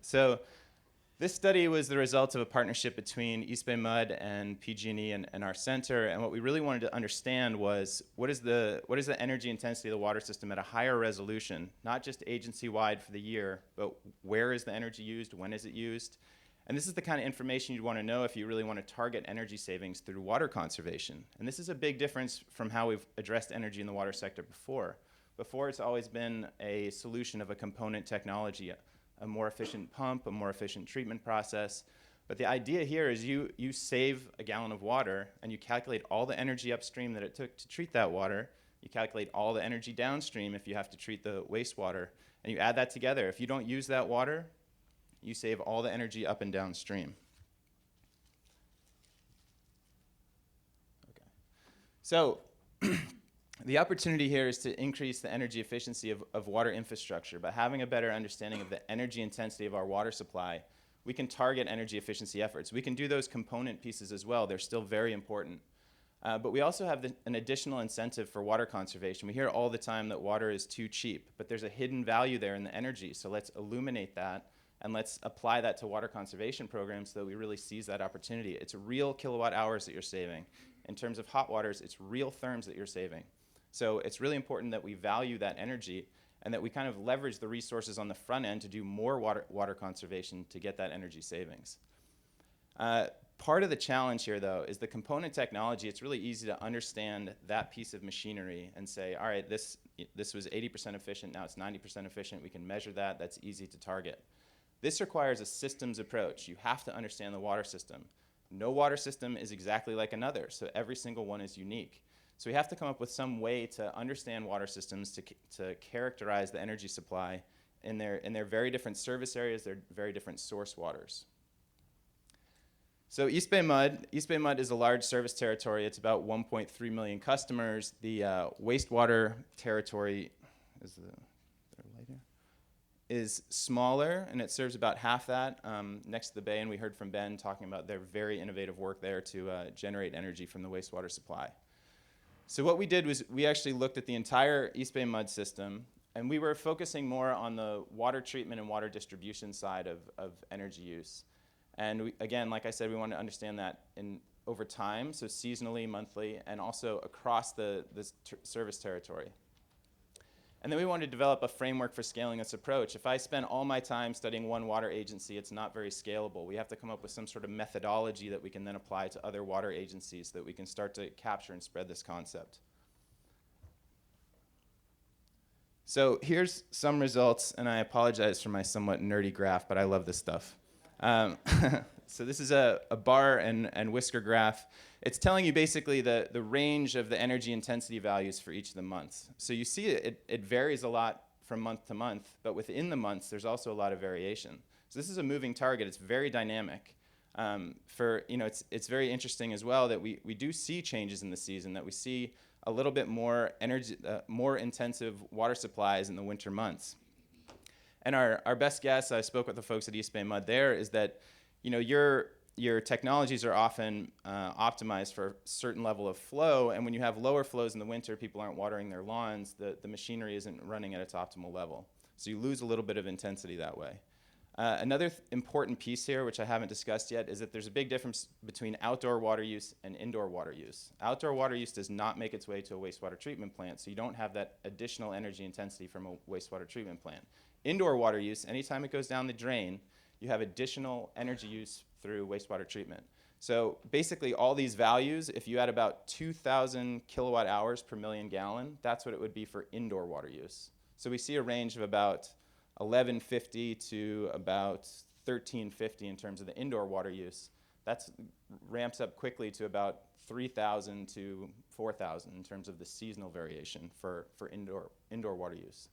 So this study was the result of a partnership between EBMUD and PG&E and our center, and what we really wanted to understand was what is the energy intensity of the water system at a higher resolution, not just agency-wide for the year, but where is the energy used, when is it used? And this is the kind of information you'd want to know if you really want to target energy savings through water conservation. And this is a big difference from how we've addressed energy in the water sector before. Before, it's always been a solution of a component technology, a more efficient pump, a more efficient treatment process. But the idea here is you save a gallon of water and you calculate all the energy upstream that it took to treat that water. You calculate all the energy downstream if you have to treat the wastewater, and you add that together. If you don't use that water, you save all the energy up and downstream. Okay. So the opportunity here is to increase the energy efficiency of water infrastructure. By having a better understanding of the energy intensity of our water supply, we can target energy efficiency efforts. We can do those component pieces as well. They're still very important. But we also have an additional incentive for water conservation. We hear all the time that water is too cheap, but there's a hidden value there in the energy. So let's illuminate that and let's apply that to water conservation programs so that we really seize that opportunity. It's real kilowatt hours that you're saving. In terms of hot waters, it's real therms that you're saving. So it's really important that we value that energy and that we kind of leverage the resources on the front end to do more water conservation to get that energy savings. Part of the challenge here, though, is the component technology. It's really easy to understand that piece of machinery and say, all right, this was 80% efficient, now it's 90% efficient. We can measure that. That's easy to target. This requires a systems approach. You have to understand the water system. No water system is exactly like another, so every single one is unique. So we have to come up with some way to understand water systems, to characterize the energy supply in their very different service areas, their very different source waters. So EBMUD is a large service territory. It's about 1.3 million customers. The wastewater territory is smaller, and it serves about half that next to the bay. And we heard from Ben talking about their very innovative work there to generate energy from the wastewater supply. So what we did was we actually looked at the entire EBMUD system, and we were focusing more on the water treatment and water distribution side of energy use. And again, like I said, we want to understand that over time, so seasonally, monthly, and also across this service territory. And then we wanted to develop a framework for scaling this approach. If I spend all my time studying one water agency, it's not very scalable. We have to come up with some sort of methodology that we can then apply to other water agencies so that we can start to capture and spread this concept. So here's some results, and I apologize for my somewhat nerdy graph, but I love this stuff. So this is a bar and whisker graph. It's telling you basically the range of the energy intensity values for each of the months. So you see it varies a lot from month to month, but within the months, there's also a lot of variation. So this is a moving target. It's very dynamic. It's very interesting as well that we do see changes in the season, that we see a little bit more energy, more intensive water supplies in the winter months. And our best guess, I spoke with the folks at EBMUD there, is that your technologies are often optimized for a certain level of flow, and when you have lower flows in the winter, people aren't watering their lawns, the machinery isn't running at its optimal level. So you lose a little bit of intensity that way. Another important piece here, which I haven't discussed yet, is that there's a big difference between outdoor water use and indoor water use. Outdoor water use does not make its way to a wastewater treatment plant, so you don't have that additional energy intensity from a wastewater treatment plant. Indoor water use, anytime it goes down the drain, you have additional energy use through wastewater treatment. So basically all these values, if you add about 2,000 kilowatt hours per million gallon, that's what it would be for indoor water use. So we see a range of about 1150 to about 1350 in terms of the indoor water use. That ramps up quickly to about 3,000 to 4,000 in terms of the seasonal variation for indoor water use.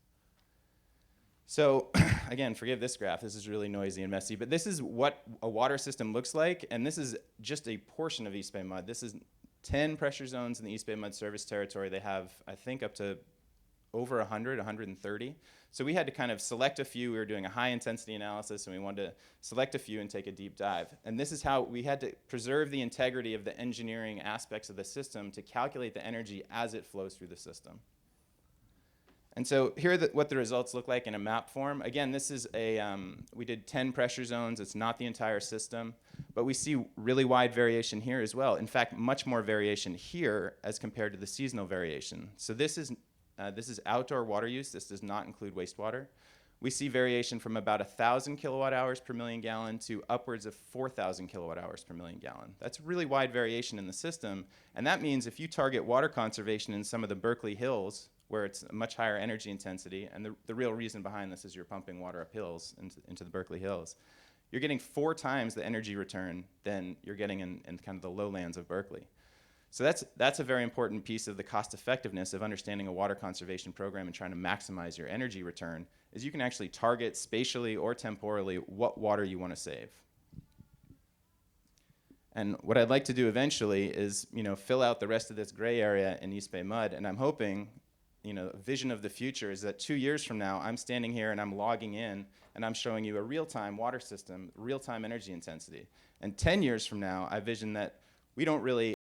So again, forgive this graph. This is really noisy and messy, but this is what a water system looks like, and this is just a portion of EBMUD. This is 10 pressure zones in the EBMUD service territory. They have, I think, up to over 100, 130. So we had to kind of select a few. We were doing a high intensity analysis, and we wanted to select a few and take a deep dive. And this is how we had to preserve the integrity of the engineering aspects of the system to calculate the energy as it flows through the system. And so here are what the results look like in a map form. Again, this is we did 10 pressure zones. It's not the entire system, but we see really wide variation here as well. In fact, much more variation here as compared to the seasonal variation. So this is outdoor water use. This does not include wastewater. We see variation from about 1,000 kilowatt hours per million gallon to upwards of 4,000 kilowatt hours per million gallon. That's really wide variation in the system, and that means if you target water conservation in some of the Berkeley Hills, where it's a much higher energy intensity, and the real reason behind this is you're pumping water up hills into the Berkeley Hills, you're getting 4 times the energy return than you're getting in kind of the lowlands of Berkeley. So that's a very important piece of the cost effectiveness of understanding a water conservation program and trying to maximize your energy return, is you can actually target spatially or temporally what water you want to save. And what I'd like to do eventually is, fill out the rest of this gray area in EBMUD, and I'm hoping, a vision of the future is that 2 years from now, I'm standing here and I'm logging in and I'm showing you a real-time water system, real-time energy intensity. And 10 years from now, I vision that we don't really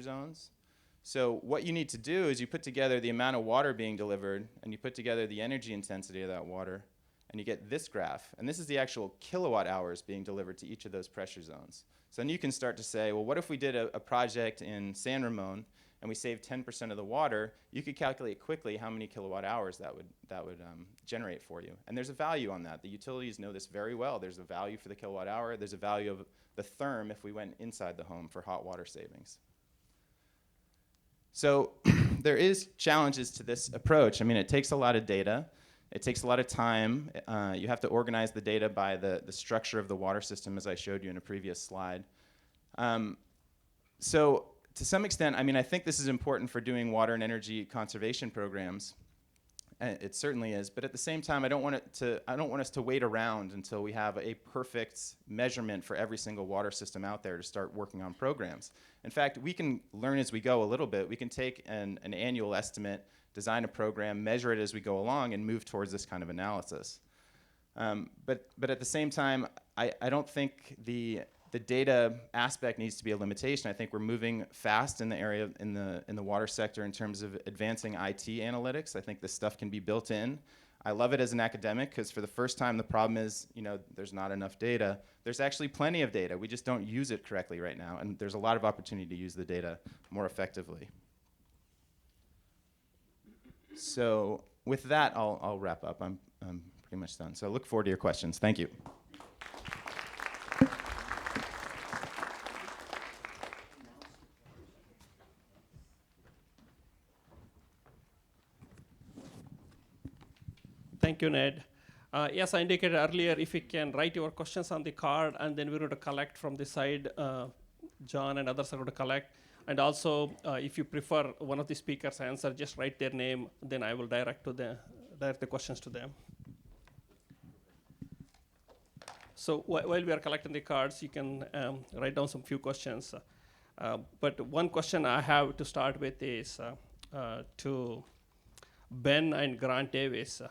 zones. So what you need to do is you put together the amount of water being delivered, and you put together the energy intensity of that water, and you get this graph. And this is the actual kilowatt hours being delivered to each of those pressure zones. So then you can start to say, well, what if we did a project in San Ramon and we saved 10% of the water? You could calculate quickly how many kilowatt hours that would generate for you. And there's a value on that. The utilities know this very well. There's a value for the kilowatt hour. There's a value of the therm if we went inside the home for hot water savings. So there is challenges to this approach. I mean, it takes a lot of data. It takes a lot of time. You have to organize the data by the structure of the water system, as I showed you in a previous slide. So to some extent, I mean, I think this is important for doing water and energy conservation programs. It certainly is, but at the same time, I don't want us to wait around until we have a perfect measurement for every single water system out there to start working on programs. In fact, we can learn as we go a little bit. We can take an annual estimate, design a program, measure it as we go along, and move towards this kind of analysis. But at the same time, I don't think the data aspect needs to be a limitation. I think we're moving fast in the area in the water sector in terms of advancing IT analytics. I think this stuff can be built in. I love it as an academic because for the first time the problem is, there's not enough data. There's actually plenty of data. We just don't use it correctly right now, and there's a lot of opportunity to use the data more effectively. So with that, I'll wrap up. I'm pretty much done. So I look forward to your questions. Thank you. Thank you, Ned. Yes, I indicated earlier, if you can write your questions on the card, and then we're going to collect from the side. John and others are going to collect. And also, if you prefer one of the speakers answer, just write their name, then I will direct the questions to them. So while we are collecting the cards, you can write down some few questions. But one question I have to start with is to Ben and Grant Davis.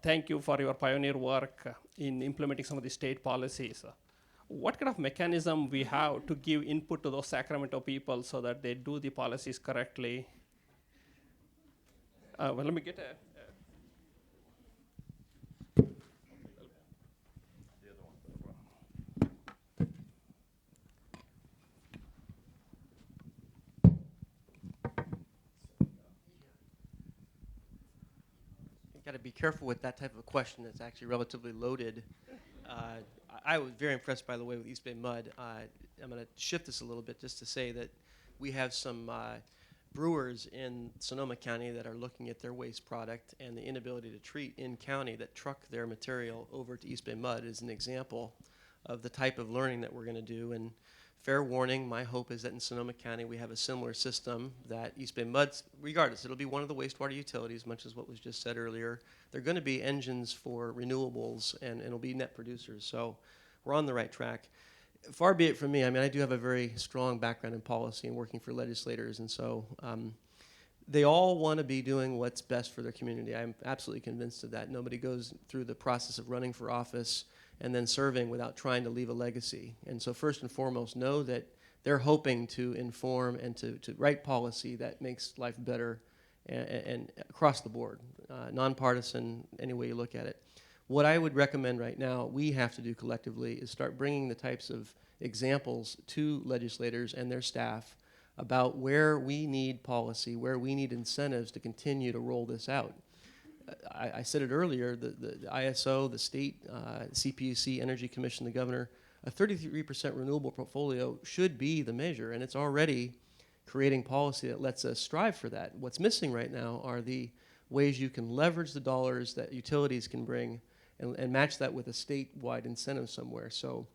Thank you for your pioneer work in implementing some of the state policies. What kind of mechanism we have to give input to those Sacramento people so that they do the policies correctly? Well, let me get a... Got to be careful with that type of a question that's actually relatively loaded. I was very impressed, by the way, with EBMUD. I'm going to shift this a little bit just to say that we have some brewers in Sonoma County that are looking at their waste product and the inability to treat in county that truck their material over to EBMUD is an example of the type of learning that we're going to do. And fair warning, my hope is that in Sonoma County we have a similar system that EBMUD, regardless, it'll be one of the wastewater utilities, much as what was just said earlier. They're going to be engines for renewables and it'll be net producers. So we're on the right track. Far be it from me, I mean, I do have a very strong background in policy and working for legislators, and so they all want to be doing what's best for their community. I'm absolutely convinced of that. Nobody goes through the process of running for office and then serving without trying to leave a legacy. And so first and foremost, know that they're hoping to inform and to write policy that makes life better and across the board, nonpartisan, any way you look at it. What I would recommend right now we have to do collectively is start bringing the types of examples to legislators and their staff about where we need policy, where we need incentives to continue to roll this out. I said it earlier, the ISO, the state, CPUC, Energy Commission, the governor, a 33% renewable portfolio should be the measure, and it's already creating policy that lets us strive for that. What's missing right now are the ways you can leverage the dollars that utilities can bring and match that with a statewide incentive somewhere. So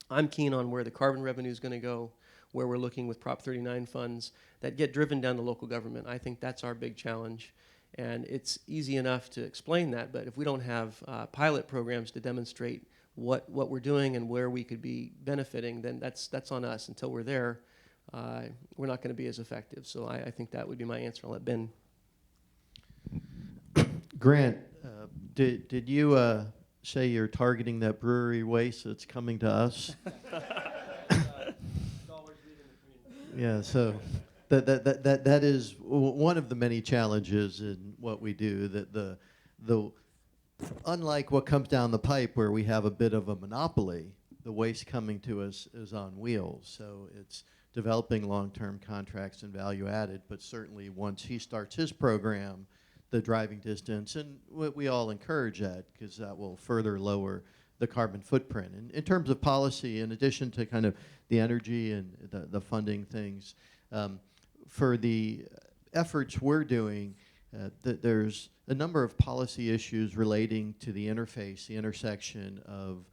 I'm keen on where the carbon revenue is going to go, where we're looking with Prop 39 funds that get driven down to local government. I think that's our big challenge. And it's easy enough to explain that, but if we don't have pilot programs to demonstrate what we're doing and where we could be benefiting, then that's on us. Until we're there, we're not going to be as effective. So I think that would be my answer. I'll let Ben. Grant, did you say you're targeting that brewery waste that's coming to us? Yeah, so that is one of the many challenges in what we do. That the unlike what comes down the pipe where we have a bit of a monopoly, the waste coming to us is on wheels. So it's developing long-term contracts and value added. But certainly once he starts his program, the driving distance, and we all encourage that because that will further lower the carbon footprint. And in terms of policy, in addition to kind of the energy and the funding things, for the efforts we're doing, there's a number of policy issues relating to the interface, the intersection of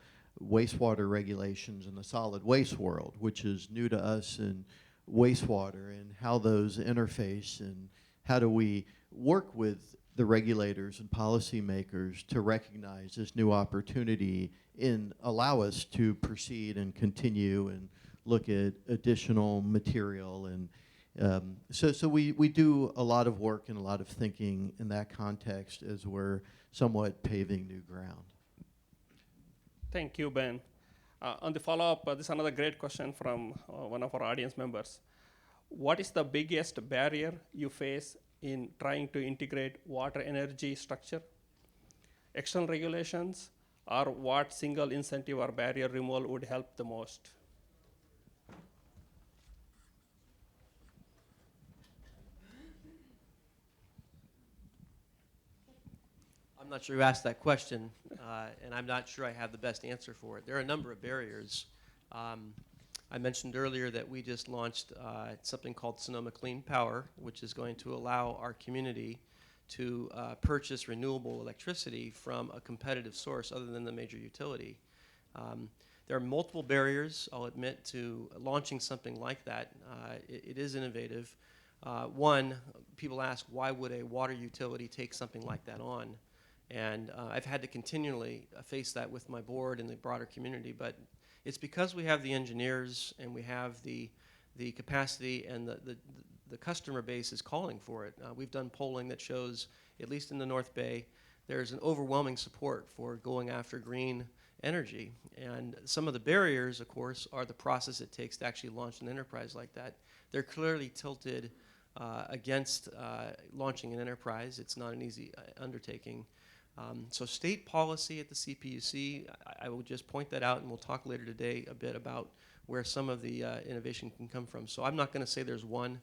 wastewater regulations and the solid waste world, which is new to us in wastewater, and how those interface and how do we work with the regulators and policymakers to recognize this new opportunity and allow us to proceed and continue and look at additional material. And so we do a lot of work and a lot of thinking in that context as we're somewhat paving new ground. Thank you, Ben. On the follow-up, this is another great question from one of our audience members. What is the biggest barrier you face in trying to integrate water energy structure? External regulations, or what single incentive or barrier removal would help the most? I'm not sure who asked that question, and I'm not sure I have the best answer for it. There are a number of barriers. I mentioned earlier that we just launched something called Sonoma Clean Power, which is going to allow our community to purchase renewable electricity from a competitive source other than the major utility. There are multiple barriers, I'll admit, to launching something like that. It is innovative. One, people ask, why would a water utility take something like that on? And I've had to continually face that with my board and the broader community, but it's because we have the engineers and we have the capacity, and the customer base is calling for it. We've done polling that shows, at least in the North Bay, there's an overwhelming support for going after green energy. And some of the barriers, of course, are the process it takes to actually launch an enterprise like that. They're clearly tilted against launching an enterprise. It's not an easy undertaking. So state policy at the CPUC, I will just point that out, and we'll talk later today a bit about where some of the innovation can come from. So I'm not going to say there's one.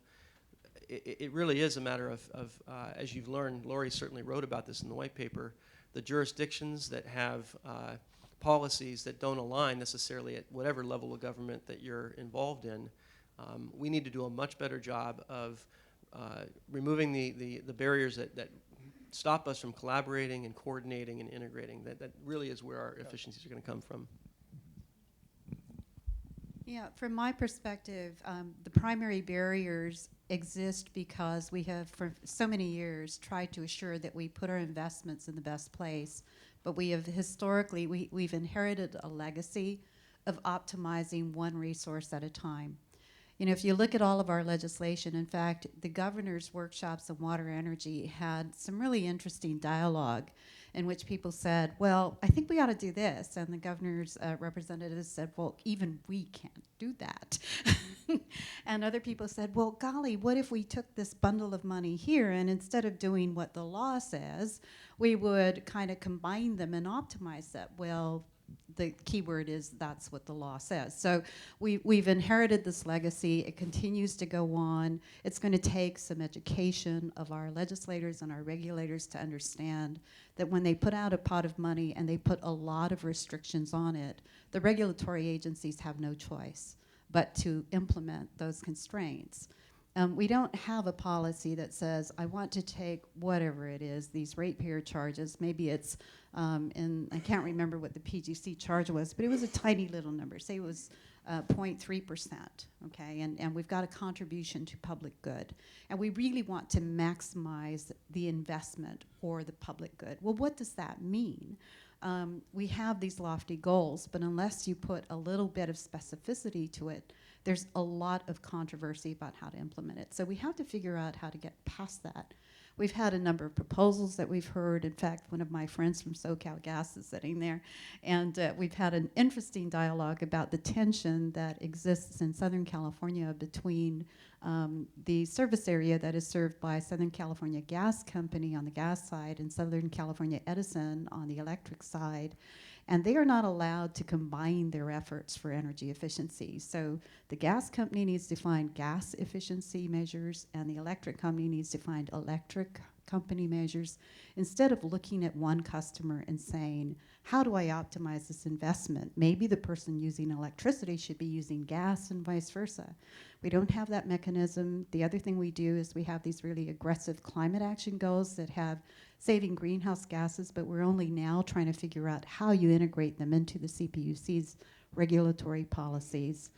It really is a matter of as you've learned, Laurie certainly wrote about this in the white paper, the jurisdictions that have policies that don't align necessarily at whatever level of government that you're involved in. We need to do a much better job of removing the barriers that stop us from collaborating and coordinating and integrating. That really is where our efficiencies are going to come from. Yeah, from my perspective, the primary barriers exist because we have, for so many years, tried to assure that we put our investments in the best place. But we have historically, we've inherited a legacy of optimizing one resource at a time. You know, if you look at all of our legislation, in fact, the governor's workshops on water energy had some really interesting dialogue in which people said, well, I think we ought to do this. And the governor's representatives said, well, even we can't do that. And other people said, well, golly, what if we took this bundle of money here and instead of doing what the law says, we would kind of combine them and optimize that? Well, the key word is that's what the law says. So we've inherited this legacy. It continues to go on. It's going to take some education of our legislators and our regulators to understand that when they put out a pot of money and they put a lot of restrictions on it, the regulatory agencies have no choice but to implement those constraints. We don't have a policy that says, I want to take whatever it is, these ratepayer charges, maybe it's, and I can't remember what the PGC charge was, but it was a tiny little number. Say it was 0.3%, okay? And we've got a contribution to public good. And we really want to maximize the investment for the public good. Well, what does that mean? We have these lofty goals, but unless you put a little bit of specificity to it, there's a lot of controversy about how to implement it. So we have to figure out how to get past that. We've had a number of proposals that we've heard. In fact, one of my friends from SoCal Gas is sitting there. And we've had an interesting dialogue about the tension that exists in Southern California between the service area that is served by Southern California Gas Company on the gas side and Southern California Edison on the electric side. And they are not allowed to combine their efforts for energy efficiency. So the gas company needs to find gas efficiency measures, and the electric company needs to find electric company measures, instead of looking at one customer and saying, how do I optimize this investment? Maybe the person using electricity should be using gas and vice versa. We don't have that mechanism. The other thing we do is we have these really aggressive climate action goals that have saving greenhouse gases, but we're only now trying to figure out how you integrate them into the CPUC's regulatory policies.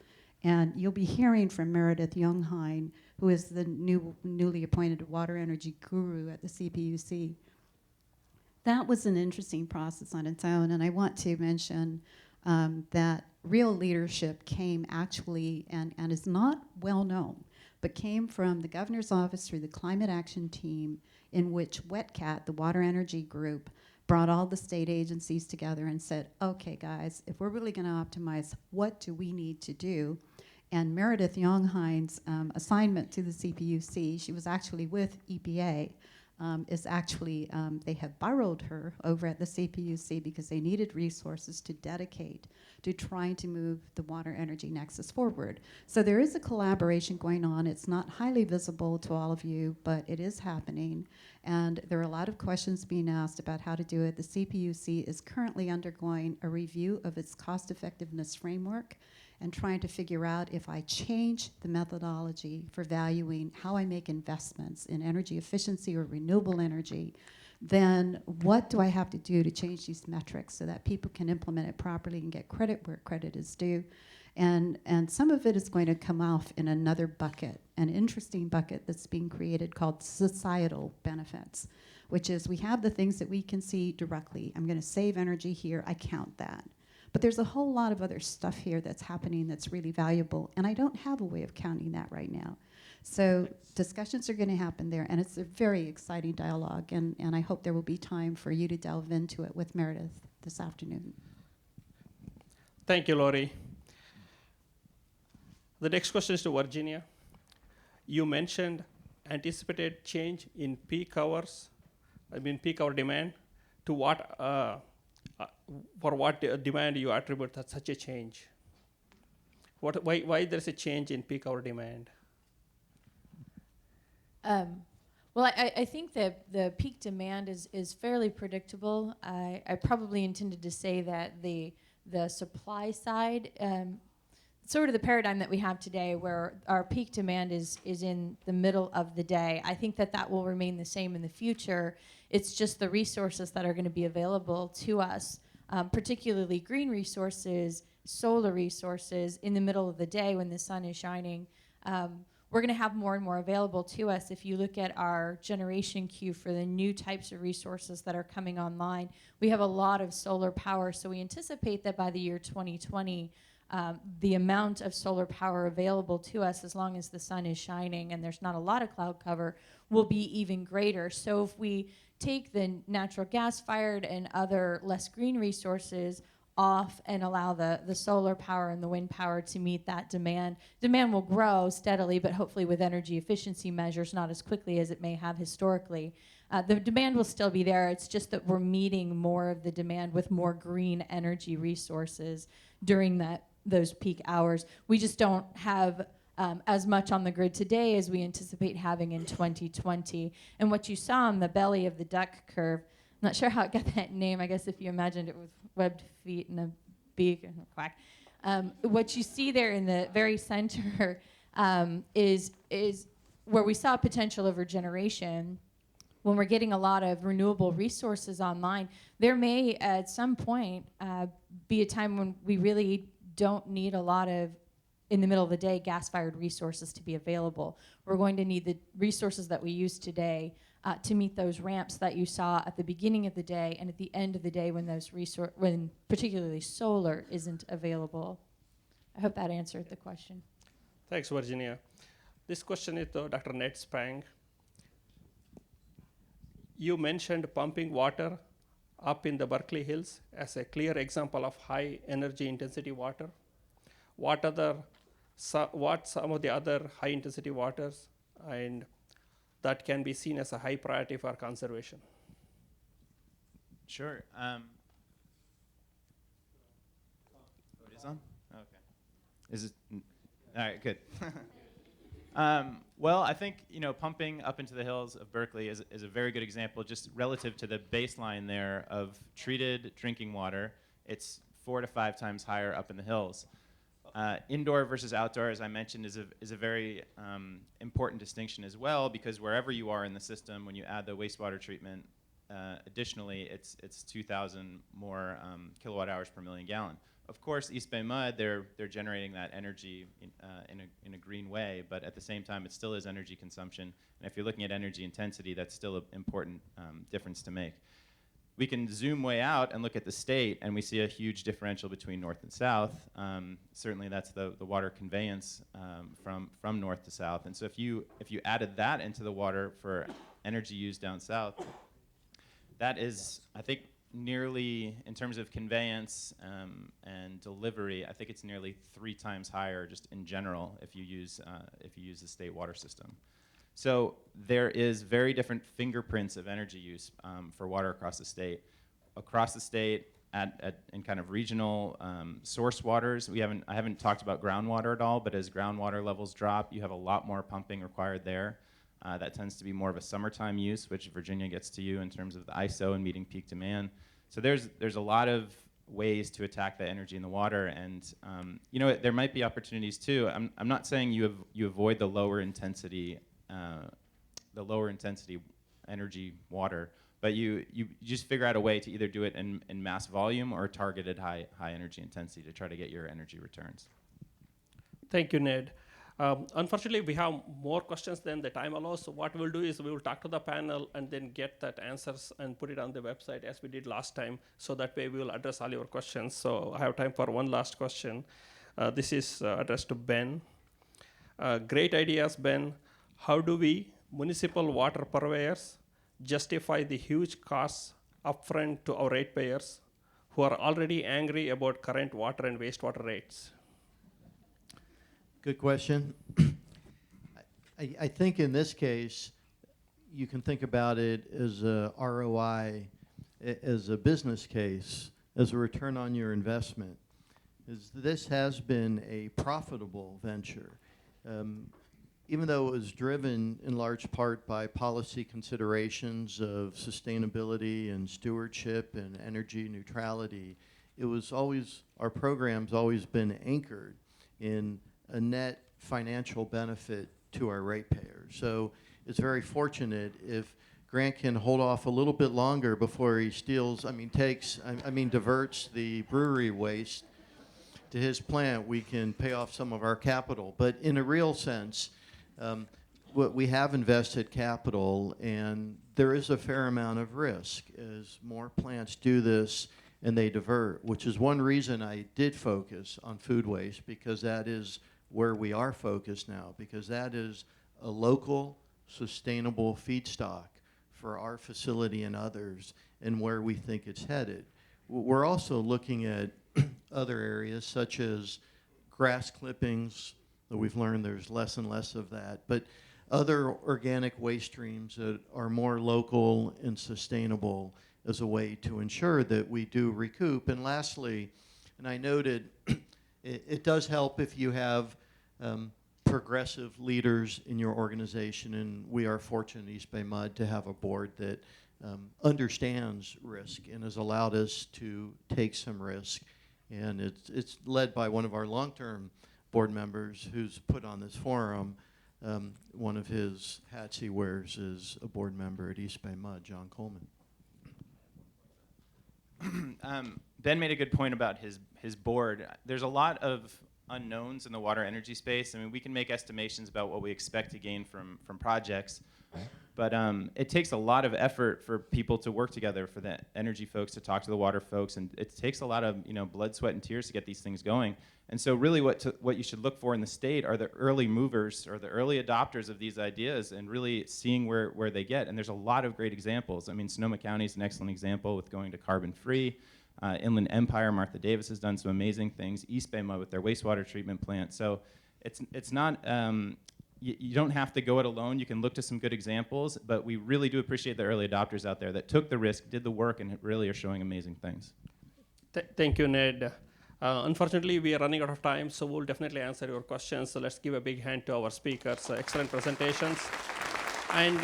And you'll be hearing from Meredith Youngheim, who is the newly appointed water energy guru at the CPUC. That was an interesting process on its own, and I want to mention that real leadership came actually, and is not well known, but came from the governor's office through the climate action team, in which WETCAT, the water energy group, brought all the state agencies together and said, okay guys, if we're really gonna optimize, what do we need to do? And Meredith Youngheim's assignment to the CPUC, she was actually with EPA, is actually, they have borrowed her over at the CPUC because they needed resources to dedicate to trying to move the water energy nexus forward. So there is a collaboration going on. It's not highly visible to all of you, but it is happening. And there are a lot of questions being asked about how to do it. The CPUC is currently undergoing a review of its cost effectiveness framework and trying to figure out, if I change the methodology for valuing how I make investments in energy efficiency or renewable energy, then what do I have to do to change these metrics so that people can implement it properly and get credit where credit is due? And some of it is going to come off in another bucket, an interesting bucket that's being created called societal benefits, which is we have the things that we can see directly. I'm going to save energy here, I count that. But there's a whole lot of other stuff here that's happening that's really valuable, and I don't have a way of counting that right now. So discussions are going to happen there, and it's a very exciting dialogue, and I hope there will be time for you to delve into it with Meredith this afternoon. Thank you, Laurie. The next question is to Virginia. You mentioned anticipated change in peak hours, peak hour demand. To what, for what demand you attribute such a change? Why there's a change in peak hour demand? Well, I think that the peak demand is fairly predictable. I probably intended to say that the supply side, sort of the paradigm that we have today where our peak demand is in the middle of the day, I think that will remain the same in the future. It's just the resources that are going to be available to us, particularly green resources, solar resources in the middle of the day when the sun is shining. We're going to have more and more available to us. If you look at our generation queue for the new types of resources that are coming online, we have a lot of solar power. So we anticipate that by the year 2020, the amount of solar power available to us, as long as the sun is shining and there's not a lot of cloud cover, will be even greater. So if we take the natural gas-fired and other less green resources off and allow the solar power and the wind power to meet that demand will grow steadily, but hopefully with energy efficiency measures, not as quickly as it may have historically. The demand will still be there. It's just that we're meeting more of the demand with more green energy resources during those peak hours. We just don't have as much on the grid today as we anticipate having in 2020. And what you saw on the belly of the duck curve, I'm not sure how it got that name. I guess if you imagined it with webbed feet and a beak and a quack. What you see there in the very center is where we saw potential of regeneration. When we're getting a lot of renewable resources online, there may at some point be a time when we really don't need a lot of, in the middle of the day, gas-fired resources to be available. We're going to need the resources that we use today to meet those ramps that you saw at the beginning of the day and at the end of the day when when particularly solar isn't available. I hope that answered the question. Thanks, Virginia. This question is to Dr. Ned Spang. you mentioned pumping water up in the Berkeley Hills as a clear example of high energy intensity water. What some of the other high intensity waters and that can be seen as a high priority for conservation? Sure. Oh, it is on? Okay. Is it? All right, good. Well, I think pumping up into the hills of Berkeley is a very good example, just relative to the baseline there of treated drinking water. It's 4 to 5 times higher up in the hills. Indoor versus outdoor, as I mentioned, is a very important distinction as well, because wherever you are in the system, when you add the wastewater treatment, additionally, it's 2,000 more kilowatt hours per million gallon. Of course, EBMUD, they're generating that energy in a green way, but at the same time, it still is energy consumption. And if you're looking at energy intensity, that's still an important difference to make. We can zoom way out and look at the state, and we see a huge differential between north and south. Certainly, that's the water conveyance from north to south. And so, if you added that into the water for energy used down south, that is, I think, nearly, in terms of conveyance and delivery, I think it's nearly 3 times higher just in general if you use the state water system. So there is very different fingerprints of energy use for water across the state. Across the state, in kind of regional source waters, I haven't talked about groundwater at all, but as groundwater levels drop, you have a lot more pumping required there. That tends to be more of a summertime use, which Virginia gets to you in terms of the ISO and meeting peak demand. So there's a lot of ways to attack the energy in the water, and there might be opportunities too. I'm not saying you avoid the lower intensity energy water, but you just figure out a way to either do it in mass volume or targeted high energy intensity to try to get your energy returns. Thank you, Ned. Unfortunately, we have more questions than the time allows. So what we'll do is we will talk to the panel and then get that answers and put it on the website as we did last time. So that way we will address all your questions. So I have time for one last question. This is addressed to Ben. Great ideas, Ben. How do we, municipal water purveyors, justify the huge costs upfront to our ratepayers who are already angry about current water and wastewater rates? Good question. I think in this case, you can think about it as a ROI, as a business case, as a return on your investment. This has been a profitable venture. Even though it was driven in large part by policy considerations of sustainability and stewardship and energy neutrality, it was always, our program's always been anchored in a net financial benefit to our ratepayers. So it's very fortunate if Grant can hold off a little bit longer before he diverts the brewery waste to his plant, we can pay off some of our capital. But in a real sense, we have invested capital, and there is a fair amount of risk as more plants do this and they divert, which is one reason I did focus on food waste, because that is where we are focused now, because that is a local, sustainable feedstock for our facility and others, and where we think it's headed. We're also looking at other areas, such as grass clippings. We've learned there's less and less of that, but other organic waste streams that are more local and sustainable as a way to ensure that we do recoup. And lastly, and I noted, it does help if you have progressive leaders in your organization, and we are fortunate at EBMUD to have a board that understands risk and has allowed us to take some risk. And it's led by one of our long-term board members who's put on this forum. One of his hats he wears is a board member at EBMUD, John Coleman. Ben made a good point about his board. There's a lot of unknowns in the water energy space. I mean, we can make estimations about what we expect to gain from projects, But it takes a lot of effort for people to work together, for the energy folks to talk to the water folks, and it takes a lot of blood, sweat, and tears to get these things going. And so really what you should look for in the state are the early movers or the early adopters of these ideas and really seeing where they get. And there's a lot of great examples. I mean, Sonoma County is an excellent example with going to carbon-free. Inland Empire, Martha Davis has done some amazing things. EBMUD with their wastewater treatment plant. So it's not, you don't have to go it alone. You can look to some good examples, but we really do appreciate the early adopters out there that took the risk, did the work, and really are showing amazing things. Thank you, Ned. Unfortunately, we are running out of time, so we'll definitely answer your questions. So let's give a big hand to our speakers. Excellent presentations. And